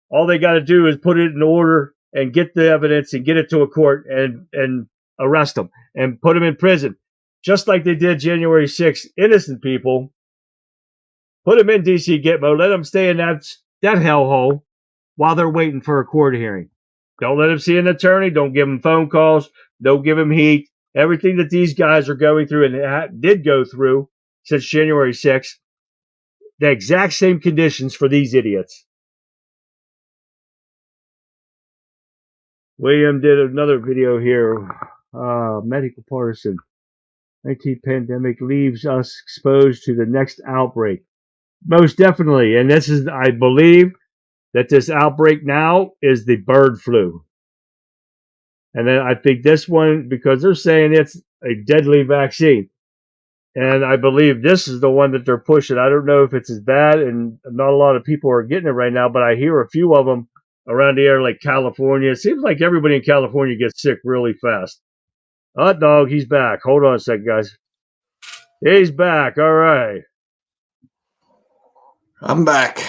[SPEAKER 2] All they got to do is put it in order and get the evidence and get it to a court and arrest them and put them in prison. Just like they did January 6th, innocent people. Put them in DC Gitmo. Let them stay in that hellhole while they're waiting for a court hearing. Don't let them see an attorney. Don't give them phone calls. Don't give them heat. Everything that these guys are going through and did go through since January 6th, the exact same conditions for these idiots. William did another video here. Medical partisan. 19 pandemic leaves us exposed to the next outbreak. Most definitely. And this is, I believe, that this outbreak now is the bird flu. And then I think this one, because they're saying it's a deadly vaccine. And I believe this is the one that they're pushing. I don't know if it's as bad, and not a lot of people are getting it right now, but I hear a few of them around the area, like California. It seems like everybody in California gets sick really fast. Hot dog, he's back. Hold on a second, guys. He's back. All right.
[SPEAKER 3] I'm back.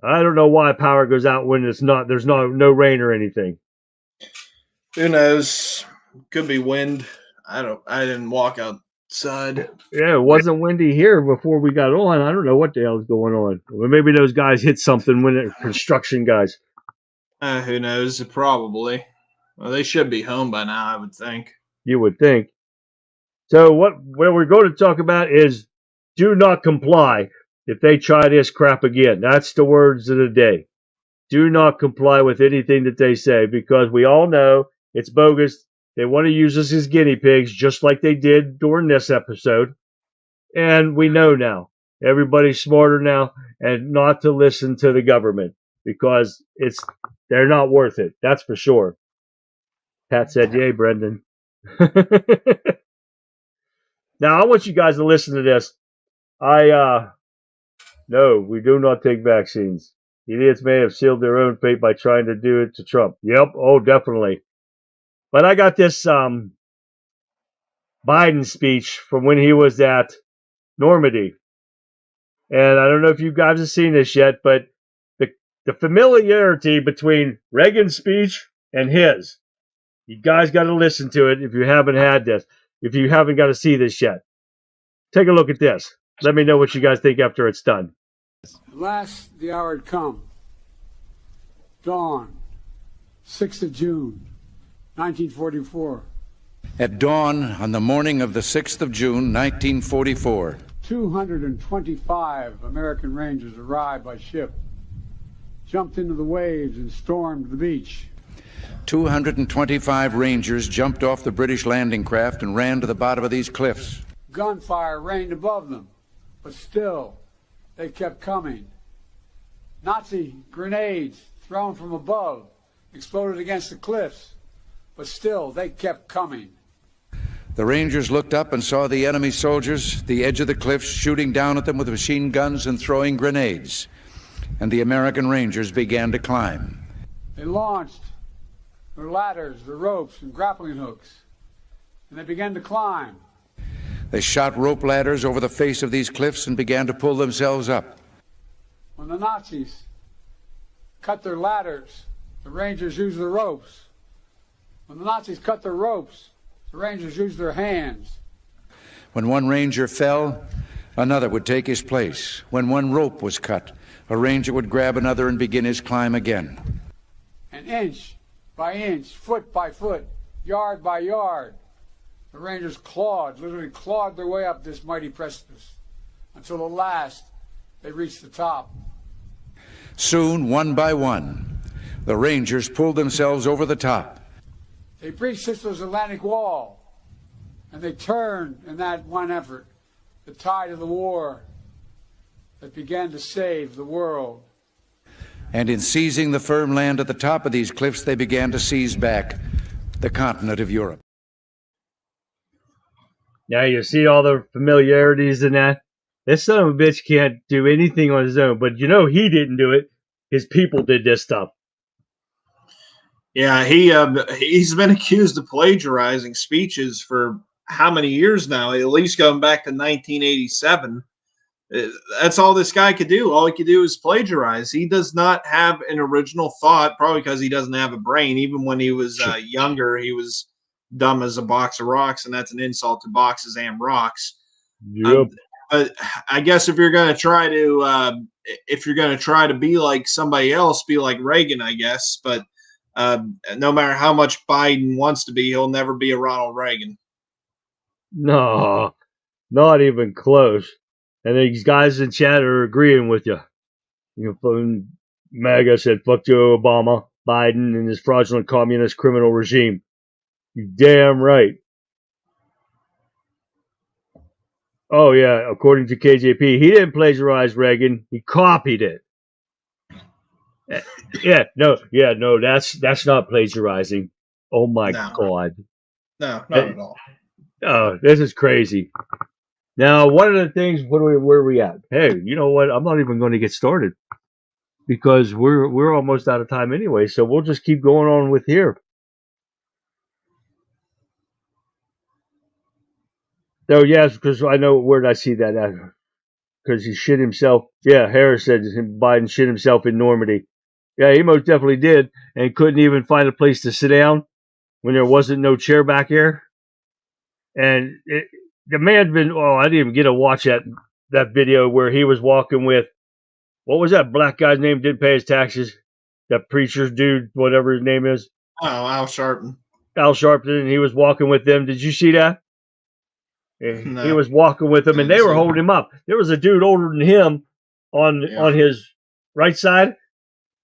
[SPEAKER 2] I don't know why power goes out when there's no rain or anything.
[SPEAKER 3] Who knows? Could be wind. I didn't walk outside.
[SPEAKER 2] Yeah, it wasn't windy here before we got on. I don't know what the hell is going on. Or maybe those guys hit something when they're construction guys.
[SPEAKER 3] Who knows? Probably. Well, they should be home by now, I would think.
[SPEAKER 2] You would think. So what we're going to talk about is do not comply if they try this crap again. That's the words of the day. Do not comply with anything that they say, because we all know it's bogus. They want to use us as guinea pigs, just like they did during this episode. And we know now. Everybody's smarter now, and not to listen to the government, because they're not worth it. That's for sure. Pat said, yay, Brendan. Now, I want you guys to listen to this. No, we do not take vaccines. Idiots may have sealed their own fate by trying to do it to Trump. Yep, oh, definitely. But I got this Biden's speech from when he was at Normandy. And I don't know if you guys have seen this yet, but the familiarity between Reagan's speech and his. You guys got to listen to it if you haven't had this. If you haven't got to see this yet. Take a look at this. Let me know what you guys think after it's done.
[SPEAKER 7] At last, the hour had come. Dawn, 6th of June, 1944.
[SPEAKER 8] At dawn on the morning of the 6th of June, 1944,
[SPEAKER 7] 225 American Rangers arrived by ship, jumped into the waves and stormed the beach.
[SPEAKER 8] 225 Rangers jumped off the British landing craft and ran to the bottom of these cliffs.
[SPEAKER 7] Gunfire rained above them, but still, they kept coming. Nazi grenades thrown from above exploded against the cliffs, but still, they kept coming.
[SPEAKER 8] The Rangers looked up and saw the enemy soldiers, the edge of the cliffs, shooting down at them with machine guns and throwing grenades. And the American Rangers began to climb.
[SPEAKER 7] They launched their ladders, their ropes, and grappling hooks, and they began to climb.
[SPEAKER 8] They shot rope ladders over the face of these cliffs and began to pull themselves up.
[SPEAKER 7] When the Nazis cut their ladders, the Rangers used their ropes. When the Nazis cut their ropes, the Rangers used their hands.
[SPEAKER 8] When one Ranger fell, another would take his place. When one rope was cut, a Ranger would grab another and begin his climb again.
[SPEAKER 7] And inch by inch, foot by foot, yard by yard, the Rangers literally clawed their way up this mighty precipice until at last they reached the top.
[SPEAKER 8] Soon, one by one, the Rangers pulled themselves over the top.
[SPEAKER 7] They breached Sicily Atlantic Wall, and they turned in that one effort the tide of the war that began to save the world.
[SPEAKER 8] And in seizing the firm land at the top of these cliffs, they began to seize back the continent of Europe.
[SPEAKER 2] Now you see all the familiarities in that. This son of a bitch can't do anything on his own, but you know he didn't do it. His people did this stuff.
[SPEAKER 3] Yeah, he's been accused of plagiarizing speeches for how many years now? At least going back to 1987. That's all this guy could do. All he could do is plagiarize. He does not have an original thought, probably because he doesn't have a brain. Even when he was younger, he was dumb as a box of rocks, and that's an insult to boxes and rocks.
[SPEAKER 2] Yep.
[SPEAKER 3] But I guess if you're going to try to be like somebody else, be like Reagan, I guess. But no matter how much Biden wants to be, he'll never be a Ronald Reagan.
[SPEAKER 2] No, not even close. And these guys in chat are agreeing with you. You know, MAGA said, fuck Joe Obama, Biden, and his fraudulent communist criminal regime. You damn right. Oh, yeah, according to KJP, he didn't plagiarize Reagan. He copied it. No, that's not plagiarizing. Oh, my God.
[SPEAKER 3] No, not at all.
[SPEAKER 2] Oh, this is crazy. Now, one of the things, where are we at? Hey, you know what? I'm not even going to get started because we're almost out of time anyway, so we'll just keep going on with here. Oh, yes, because I know, where did I see that at? Because he shit himself. Yeah, Harris said Biden shit himself in Normandy. Yeah, he most definitely did, and couldn't even find a place to sit down when there wasn't no chair back there. And the man's been, I didn't even get to watch that video where he was walking with, what was that black guy's name, didn't pay his taxes? That preacher's dude, whatever his name is.
[SPEAKER 3] Oh, Al Sharpton.
[SPEAKER 2] Al Sharpton, and he was walking with them. Did you see that?
[SPEAKER 3] No.
[SPEAKER 2] He was walking with them, and they were holding him up. There was a dude older than him on his right side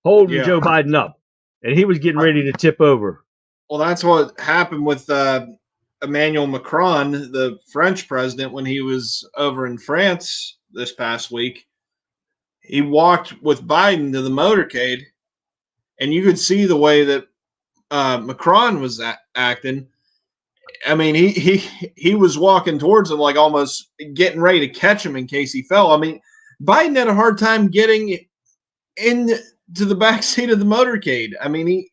[SPEAKER 2] holding Joe Biden up, and he was getting ready to tip over.
[SPEAKER 3] Well, that's what happened with Emmanuel Macron, the French president, when he was over in France this past week. He walked with Biden to the motorcade, and you could see the way that Macron was acting. I mean, he was walking towards him like almost getting ready to catch him in case he fell. I mean, Biden had a hard time getting into the back seat of the motorcade. I mean,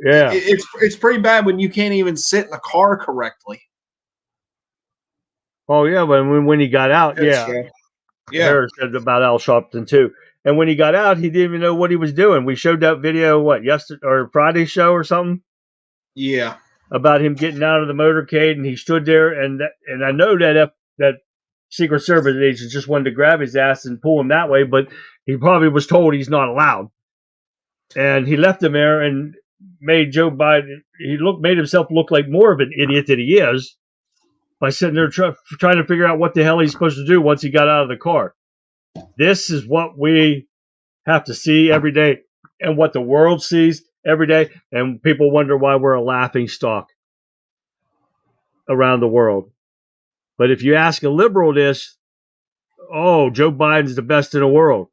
[SPEAKER 3] it's pretty bad when you can't even sit in the car correctly.
[SPEAKER 2] Oh yeah, but when he got out, yeah,
[SPEAKER 3] Yeah.
[SPEAKER 2] Harris said about Al Sharpton too. And when he got out, he didn't even know what he was doing. We showed that video, yesterday or Friday show or something,
[SPEAKER 3] Yeah.
[SPEAKER 2] about him getting out of the motorcade, and he stood there, and I know that Secret Service agent just wanted to grab his ass and pull him that way, but he probably was told he's not allowed, and he left him there and made Joe Biden. Made himself look like more of an idiot than he is by sitting there trying to figure out what the hell he's supposed to do once he got out of the car. This is what we have to see every day, and what the world sees every day, and people wonder why we're a laughing stock around the world. But if you ask a liberal this, oh, Joe Biden's the best in the world.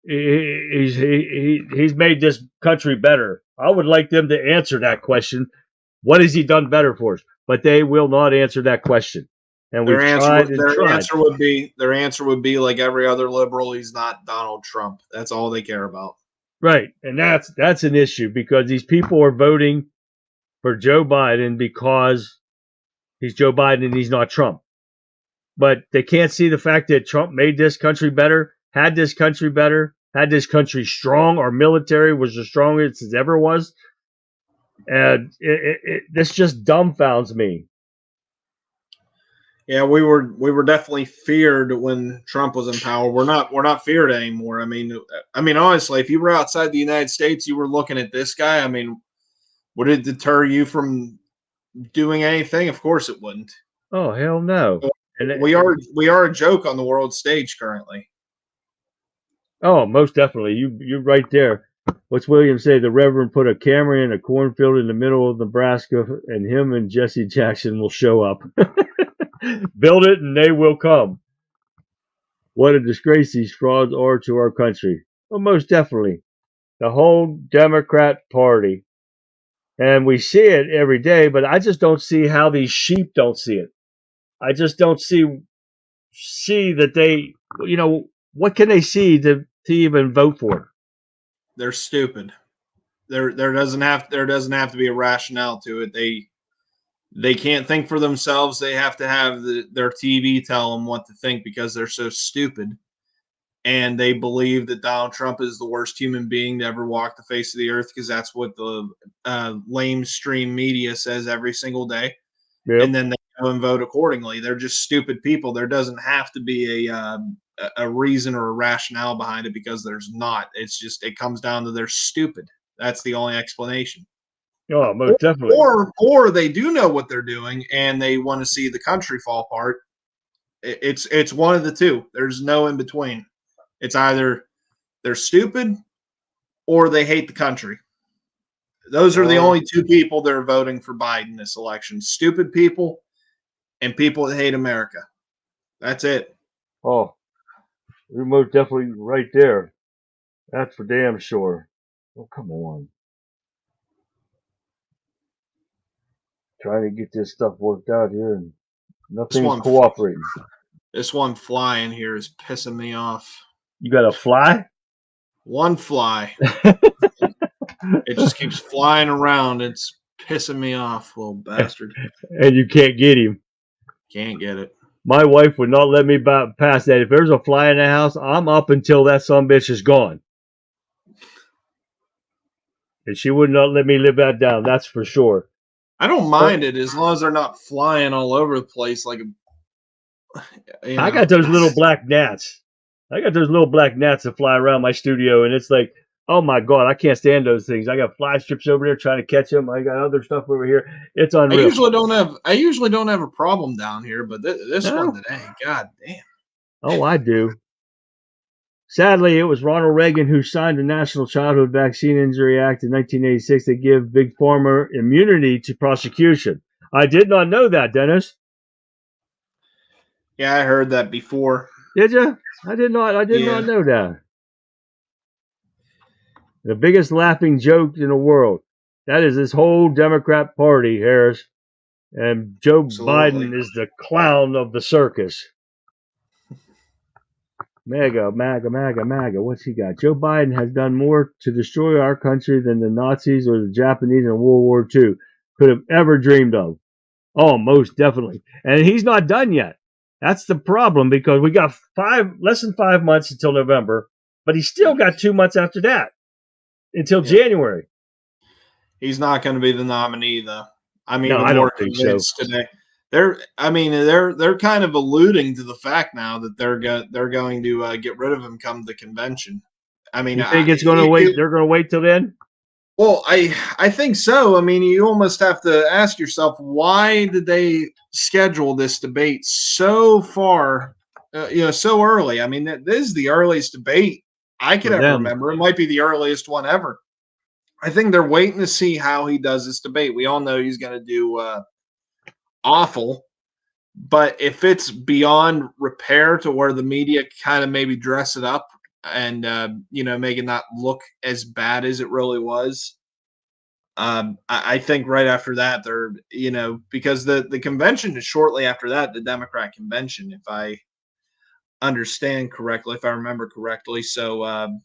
[SPEAKER 2] He's made this country better. I would like them to answer that question. What has he done better for us? But they will not answer that question. And we've tried and tried.
[SPEAKER 3] Their answer would be like every other liberal, he's not Donald Trump. That's all they care about.
[SPEAKER 2] Right. And that's an issue, because these people are voting for Joe Biden because he's Joe Biden and he's not Trump. But they can't see the fact that Trump made this country better, had this country strong. Our military was the strongest it ever was. And this just dumbfounds me.
[SPEAKER 3] Yeah, we were definitely feared when Trump was in power. We're not feared anymore. I mean, honestly, if you were outside the United States, you were looking at this guy. I mean, would it deter you from doing anything? Of course it wouldn't.
[SPEAKER 2] Oh, hell no.
[SPEAKER 3] And we are a joke on the world stage currently.
[SPEAKER 2] Oh, most definitely. You're right there. What's William say? The Reverend put a camera in a cornfield in the middle of Nebraska, and him and Jesse Jackson will show up. Build it and they will come. What a disgrace these frauds are to our country. Well, most definitely. The whole Democrat Party. And we see it every day, but I just don't see how these sheep don't see it. I just don't see that they, what can they see to even vote for?
[SPEAKER 3] They're stupid. There doesn't have to be a rationale to it. They can't think for themselves. They have to have their TV tell them what to think, because they're so stupid. And they believe that Donald Trump is the worst human being to ever walk the face of the earth, because that's what the lamestream media says every single day. Yep. And then they go and vote accordingly. They're just stupid people. There doesn't have to be a reason or a rationale behind it, because there's not. It's just, it comes down to they're stupid. That's the only explanation.
[SPEAKER 2] Oh, most definitely.
[SPEAKER 3] Or they do know what they're doing and they want to see the country fall apart. It's one of the two. There's no in between. It's either they're stupid or they hate the country. Those are the only two people that are voting for Biden this election. Stupid people and people that hate America. That's it.
[SPEAKER 2] Oh, you're most definitely right there. That's for damn sure. Oh, come on. Trying to get this stuff worked out here, and nothing's cooperating.
[SPEAKER 3] This one fly in here is pissing me off.
[SPEAKER 2] You got a fly?
[SPEAKER 3] One fly. It just keeps flying around. It's pissing me off, little bastard.
[SPEAKER 2] And you can't get him.
[SPEAKER 3] Can't get it.
[SPEAKER 2] My wife would not let me pass that. If there's a fly in the house, I'm up until that sumbitch is gone. And she would not let me live that down. That's for sure.
[SPEAKER 3] I don't mind it as long as they're not flying all over the place like a.
[SPEAKER 2] I got those little black gnats. That fly around my studio, and it's like, oh my God, I can't stand those things. I got fly strips over there trying to catch them. I got other stuff over here. It's unreal.
[SPEAKER 3] I usually don't have a problem down here, but this one today, God damn.
[SPEAKER 2] Oh, I do. Sadly, it was Ronald Reagan who signed the National Childhood Vaccine Injury Act in 1986 to give Big Pharma immunity to prosecution. I did not know that, Dennis.
[SPEAKER 3] Yeah, I heard that before.
[SPEAKER 2] Did you? I did not know that. The biggest laughing joke in the world. That is this whole Democrat Party, Harris. And Joe Biden is the clown of the circus. MAGA. What's he got? Joe Biden has done more to destroy our country than the Nazis or the Japanese in World War II could have ever dreamed of. Oh, most definitely. And he's not done yet. That's the problem, because we got less than 5 months until November, but he's still got 2 months after that until January.
[SPEAKER 3] He's not going to be the nominee, though. I'm
[SPEAKER 2] No,
[SPEAKER 3] even
[SPEAKER 2] I
[SPEAKER 3] more
[SPEAKER 2] don't think
[SPEAKER 3] convinced
[SPEAKER 2] so.
[SPEAKER 3] today. They're kind of alluding to the fact now that they're going to get rid of him come the convention. I mean,
[SPEAKER 2] You think it's going to wait?
[SPEAKER 3] you-
[SPEAKER 2] They're going to wait till then?
[SPEAKER 3] well, I think so. I mean, you almost have to ask yourself, why did they schedule this debate so far, so early? I mean, this is the earliest debate I could
[SPEAKER 2] For
[SPEAKER 3] ever
[SPEAKER 2] them.
[SPEAKER 3] remember. It might be the earliest one ever. I think they're waiting to see how he does this debate. We all know he's going to do awful, but if it's beyond repair to where the media kind of maybe dress it up and make it not look as bad as it really was, I think right after that they're because the convention is shortly after that, the Democrat convention, if I understand correctly, if I remember correctly. So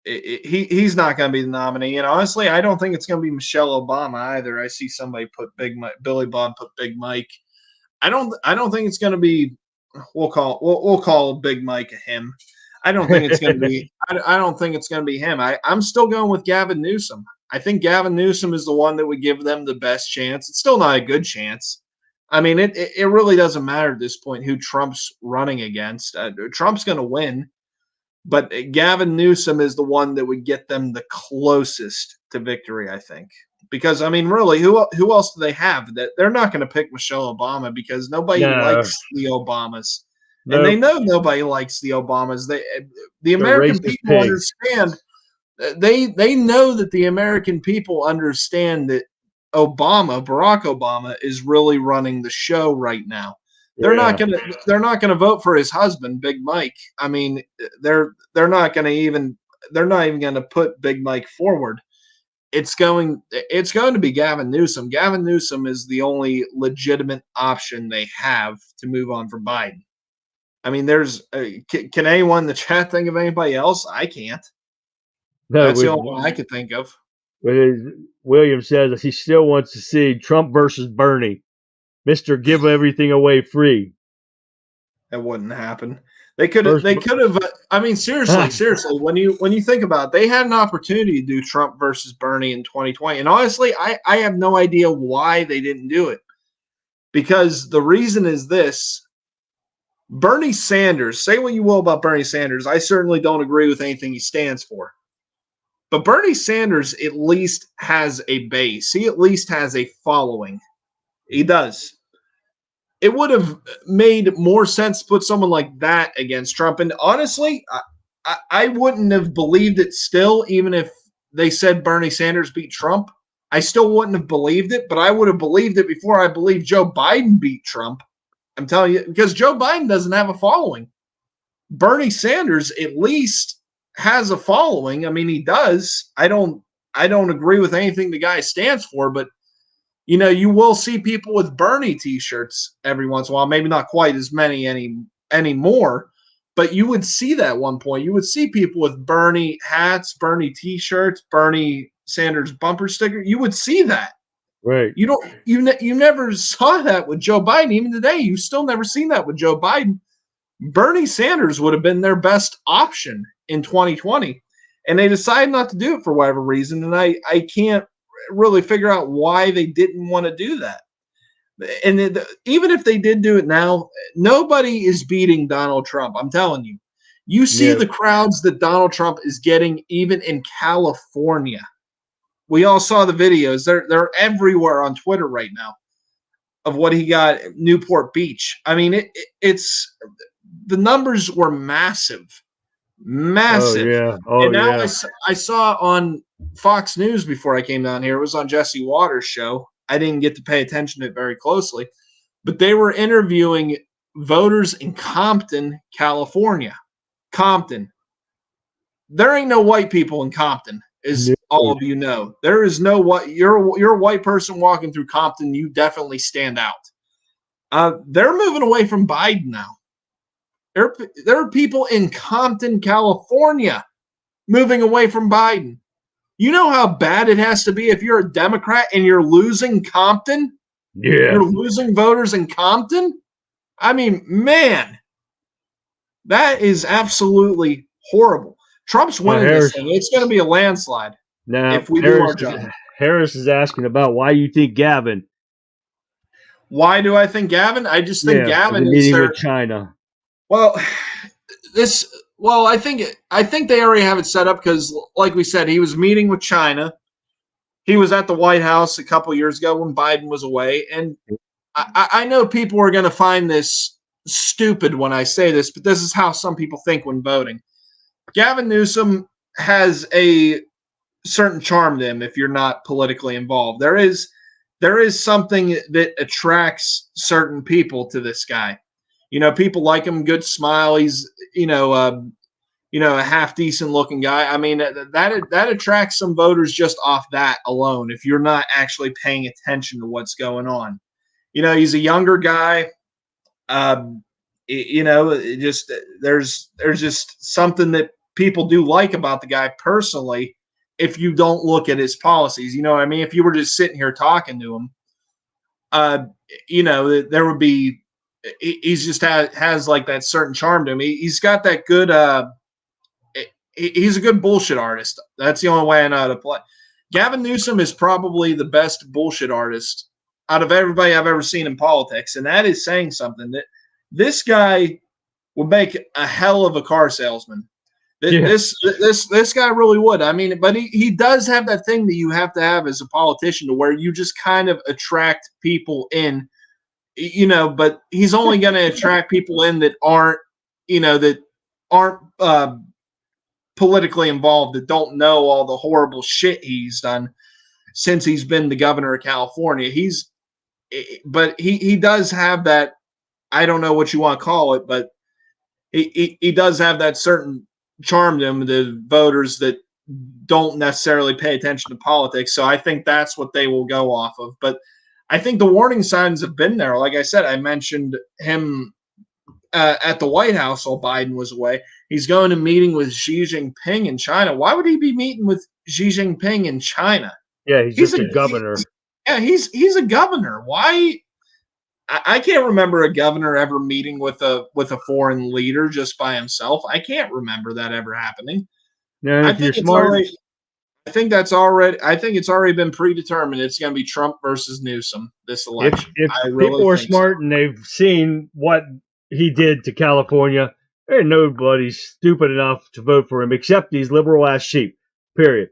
[SPEAKER 3] he's not going to be the nominee, and honestly, I don't think it's going to be Michelle Obama either. I see somebody put Billy Bob put Big Mike. I don't think it's going to be. We'll call Big Mike a him. I don't think it's going to be. I don't think it's going to be him. I'm still going with Gavin Newsom. I think Gavin Newsom is the one that would give them the best chance. It's still not a good chance. I mean, it really doesn't matter at this point who Trump's running against. Trump's going to win, but Gavin Newsom is the one that would get them the closest to victory, I think. Because, I mean, really, who else do they have? That they're not going to pick Michelle Obama, because nobody likes the Obamas.
[SPEAKER 2] No.
[SPEAKER 3] And they know nobody likes the Obamas. The American people understand. They know that the American people understand that Barack Obama, is really running the show right now. They're not gonna vote for his husband, Big Mike. I mean, they're not even gonna put Big Mike forward. It's going to be Gavin Newsom. Gavin Newsom is the only legitimate option they have to move on from Biden. I mean, can anyone in the chat think of anybody else? I can't.
[SPEAKER 2] No,
[SPEAKER 3] that's the only one I could think of.
[SPEAKER 2] William says that he still wants to see Trump versus Bernie. Mr. Give everything away free.
[SPEAKER 3] That wouldn't happen. They could have. I mean, seriously. When you think about it, they had an opportunity to do Trump versus Bernie in 2020, and honestly, I have no idea why they didn't do it. Because the reason is this: Bernie Sanders. Say what you will about Bernie Sanders, I certainly don't agree with anything he stands for. But Bernie Sanders at least has a base. He at least has a following. He does. It would have made more sense to put someone like that against Trump. And honestly, I wouldn't have believed it still, even if they said Bernie Sanders beat Trump. I still wouldn't have believed it, but I would have believed it before I believed Joe Biden beat Trump. I'm telling you, because Joe Biden doesn't have a following. Bernie Sanders at least has a following. I mean, he does. I don't agree with anything the guy stands for, but you will see people with Bernie t-shirts every once in a while, maybe not quite as many anymore, but you would see that at one point. You would see people with Bernie hats, Bernie t-shirts, Bernie Sanders bumper sticker. You would see that.
[SPEAKER 2] Right.
[SPEAKER 3] You never saw that with Joe Biden. Even today, you've still never seen that with Joe Biden. Bernie Sanders would have been their best option in 2020, and they decided not to do it for whatever reason, and I can't really figure out why they didn't want to do that. And even if they did do it now, nobody is beating Donald Trump. I'm telling you. You see the crowds that Donald Trump is getting even in California. We all saw the videos. They're everywhere on Twitter right now of what he got at Newport Beach. I mean, it's the numbers were massive. Massive.
[SPEAKER 2] Oh, yeah.
[SPEAKER 3] And now I saw on Fox News before I came down here. It was on Jesse Waters' show. I didn't get to pay attention to it very closely, but they were interviewing voters in Compton, California. Compton. There ain't no white people in Compton, as all of you know. There is no white. You're a white person walking through Compton. You definitely stand out. They're moving away from Biden now. There are people in Compton, California, moving away from Biden. You know how bad it has to be if you're a Democrat and you're losing Compton?
[SPEAKER 2] Yeah.
[SPEAKER 3] You're losing voters in Compton? I mean, man, that is absolutely horrible. Trump's winning this thing. It's going to be a landslide if we do our job.
[SPEAKER 2] Harris is asking about why you think Gavin.
[SPEAKER 3] Why do I think Gavin? I just think Gavin is
[SPEAKER 2] meeting with China.
[SPEAKER 3] Well, I think they already have it set up because, like we said, he was meeting with China. He was at the White House a couple years ago when Biden was away, and I know people are going to find this stupid when I say this, but this is how some people think when voting. Gavin Newsom has a certain charm to him if you're not politically involved. There is something that attracts certain people to this guy. You know, people like him, good smile. He's, a half decent looking guy. I mean, that attracts some voters just off that alone if you're not actually paying attention to what's going on. You know, he's a younger guy. There's just something that people do like about the guy personally if you don't look at his policies. You know what I mean? If you were just sitting here talking to him, there would be – he's just has like that certain charm to him. He's got that good he's a good bullshit artist. That's the only way I know how to play. Gavin Newsom is probably the best bullshit artist out of everybody I've ever seen in politics, and that is saying something. That this guy would make a hell of a car salesman. This guy really would. I mean, but he does have that thing that you have to have as a politician, to where you just kind of attract people in, but he's only going to attract people in that aren't politically involved, that don't know all the horrible shit he's done since he's been the governor of California. But he does have that, I don't know what you want to call it, but he does have that certain charm to him, the voters that don't necessarily pay attention to politics. So I think that's what they will go off of. But I think the warning signs have been there. Like I said, I mentioned him at the White House while Biden was away. He's going to meeting with Xi Jinping in China. Why would he be meeting with Xi Jinping in China?
[SPEAKER 2] Yeah, he's a governor.
[SPEAKER 3] He's a governor. Why? I can't remember a governor ever meeting with a foreign leader just by himself. I can't remember that ever happening.
[SPEAKER 2] No, if you're smart.
[SPEAKER 3] I think it's already been predetermined. It's going to be Trump versus Newsom this election.
[SPEAKER 2] If people are smart and they've seen what he did to California, ain't nobody stupid enough to vote for him except these liberal ass sheep. Period.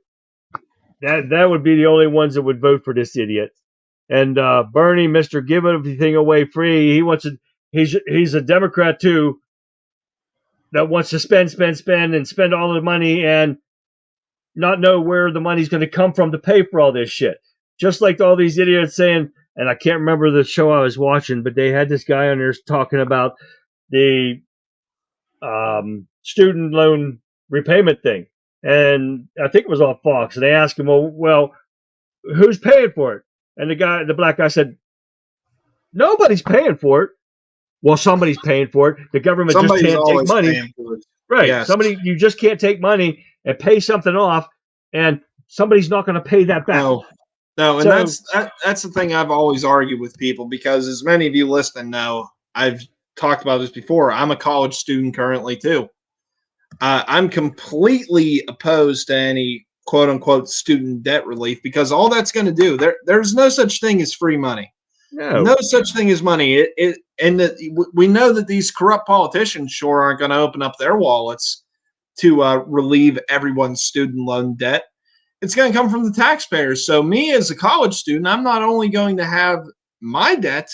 [SPEAKER 2] That would be the only ones that would vote for this idiot. And Bernie, Mr. Give Everything Away Free, he's a Democrat too, that wants to spend and spend all the money and not know where the money's going to come from to pay for all this shit. Just like all these idiots saying, and I can't remember the show I was watching, but they had this guy on there talking about the student loan repayment thing. And I think it was on Fox. And they asked him, well, who's paying for it? And the black guy said, nobody's paying for it. Well, somebody's paying for it. The government just can't take money. Right. Yes. You just can't take money and pay something off, and somebody's not going to pay that back.
[SPEAKER 3] No, and that's the thing I've always argued with people, because as many of you listening know, I've talked about this before. I'm a college student currently too. I'm completely opposed to any quote-unquote student debt relief, because all that's going to do, there's no such thing as free money. No such thing as money. We know that these corrupt politicians sure aren't going to open up their wallets to relieve everyone's student loan debt. It's going to come from the taxpayers. So me as a college student, I'm not only going to have my debt,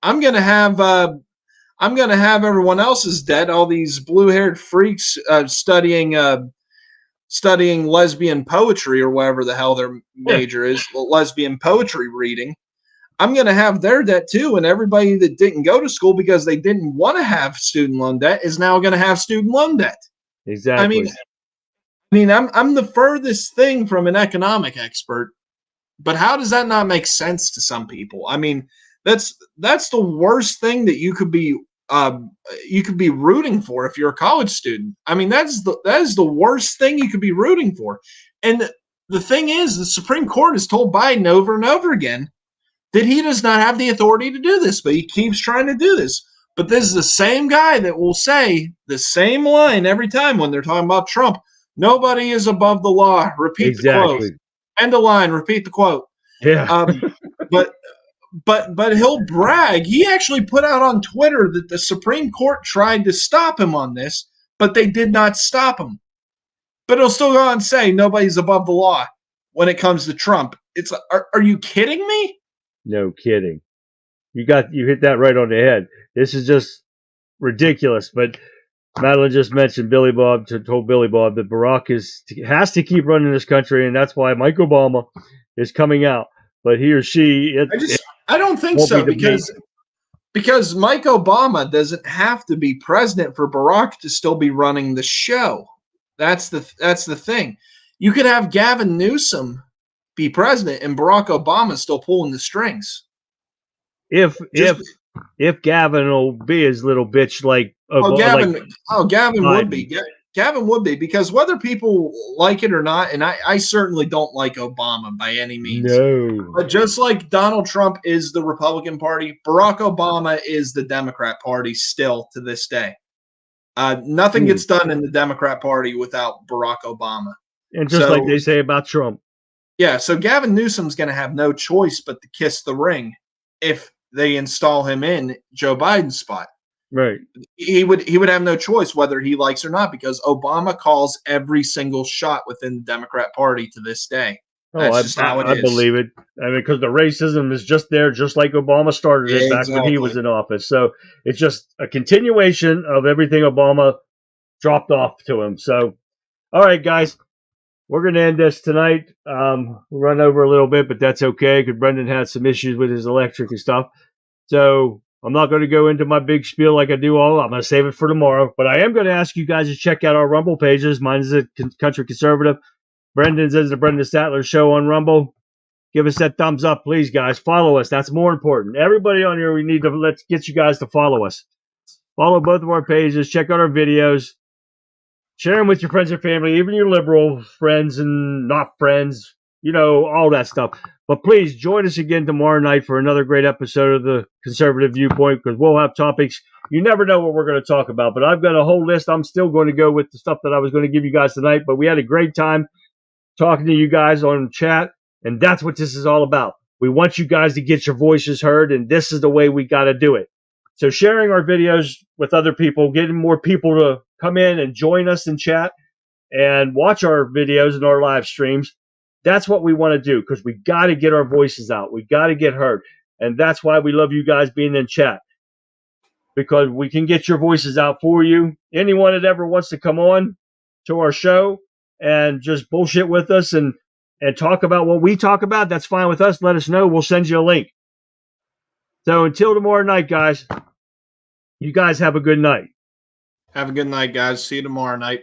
[SPEAKER 3] I'm going to have everyone else's debt. All these blue-haired freaks studying lesbian poetry, or whatever the hell their major is, lesbian poetry reading. I'm going to have their debt too, and everybody that didn't go to school because they didn't want to have student loan debt is now going to have student loan debt.
[SPEAKER 2] Exactly.
[SPEAKER 3] I mean, I'm the furthest thing from an economic expert, but how does that not make sense to some people? I mean, that's the worst thing that you could be rooting for if you're a college student. I mean, that is the worst thing you could be rooting for. And the thing is, the Supreme Court has told Biden over and over again that he does not have the authority to do this, but he keeps trying to do this. But this is the same guy that will say the same line every time when they're talking about Trump. Nobody is above the law. Repeat the quote. End of line. Repeat the quote.
[SPEAKER 2] Yeah.
[SPEAKER 3] But he'll brag. He actually put out on Twitter that the Supreme Court tried to stop him on this, but they did not stop him. But he'll still go on and say nobody's above the law when it comes to Trump. It's are you kidding me?
[SPEAKER 2] No kidding. You hit that right on the head. This is just ridiculous. But Madeline just mentioned told Billy Bob that Barack has to keep running this country, and that's why Mike Obama is coming out. But he or she,
[SPEAKER 3] I don't think so because Mike Obama doesn't have to be president for Barack to still be running the show. That's the thing. You could have Gavin Newsom be president and Barack Obama still pulling the strings.
[SPEAKER 2] If Gavin will be his little bitch like
[SPEAKER 3] Gavin would be. Gavin would be, because whether people like it or not, and I certainly don't like Obama by any means.
[SPEAKER 2] No.
[SPEAKER 3] But just like Donald Trump is the Republican Party, Barack Obama is the Democrat Party still to this day. Nothing gets done in the Democrat Party without Barack Obama.
[SPEAKER 2] And just like they say about Trump.
[SPEAKER 3] Yeah, so Gavin Newsom's going to have no choice but to kiss the ring if they install him in Joe Biden's spot.
[SPEAKER 2] Right.
[SPEAKER 3] He would have no choice whether he likes or not, because Obama calls every single shot within the Democrat Party to this day. That's just how it is.
[SPEAKER 2] I believe it. I mean, because the racism is just there, just like Obama started it back when he was in office. So it's just a continuation of everything Obama dropped off to him. So, all right, guys, we're going to end this tonight. We'll run over a little bit, but that's okay because Brendan had some issues with his electric and stuff. So I'm not going to go into my big spiel like I do I'm going to save it for tomorrow. But I am going to ask you guys to check out our Rumble pages. Mine is a Country Conservative. Brendan's is the Brendan Statler Show on Rumble. Give us that thumbs up, please, guys. Follow us. That's more important. Everybody on here, we need to let's get you guys to follow us. Follow both of our pages. Check out our videos. Share them with your friends and family, even your liberal friends and not friends, all that stuff. But please join us again tomorrow night for another great episode of the Conservative Viewpoint, because we'll have topics. You never know what we're going to talk about, but I've got a whole list. I'm still going to go with the stuff that I was going to give you guys tonight, but we had a great time talking to you guys on chat, and that's what this is all about. We want you guys to get your voices heard, and this is the way we got to do it. So sharing our videos with other people, getting more people to come in and join us in chat and watch our videos and our live streams. That's what we want to do, because we got to get our voices out. We got to get heard. And that's why we love you guys being in chat, because we can get your voices out for you. Anyone that ever wants to come on to our show and just bullshit with us and talk about what we talk about, that's fine with us. Let us know. We'll send you a link. So until tomorrow night, guys, you guys have a good night.
[SPEAKER 3] Have a good night, guys. See you tomorrow night.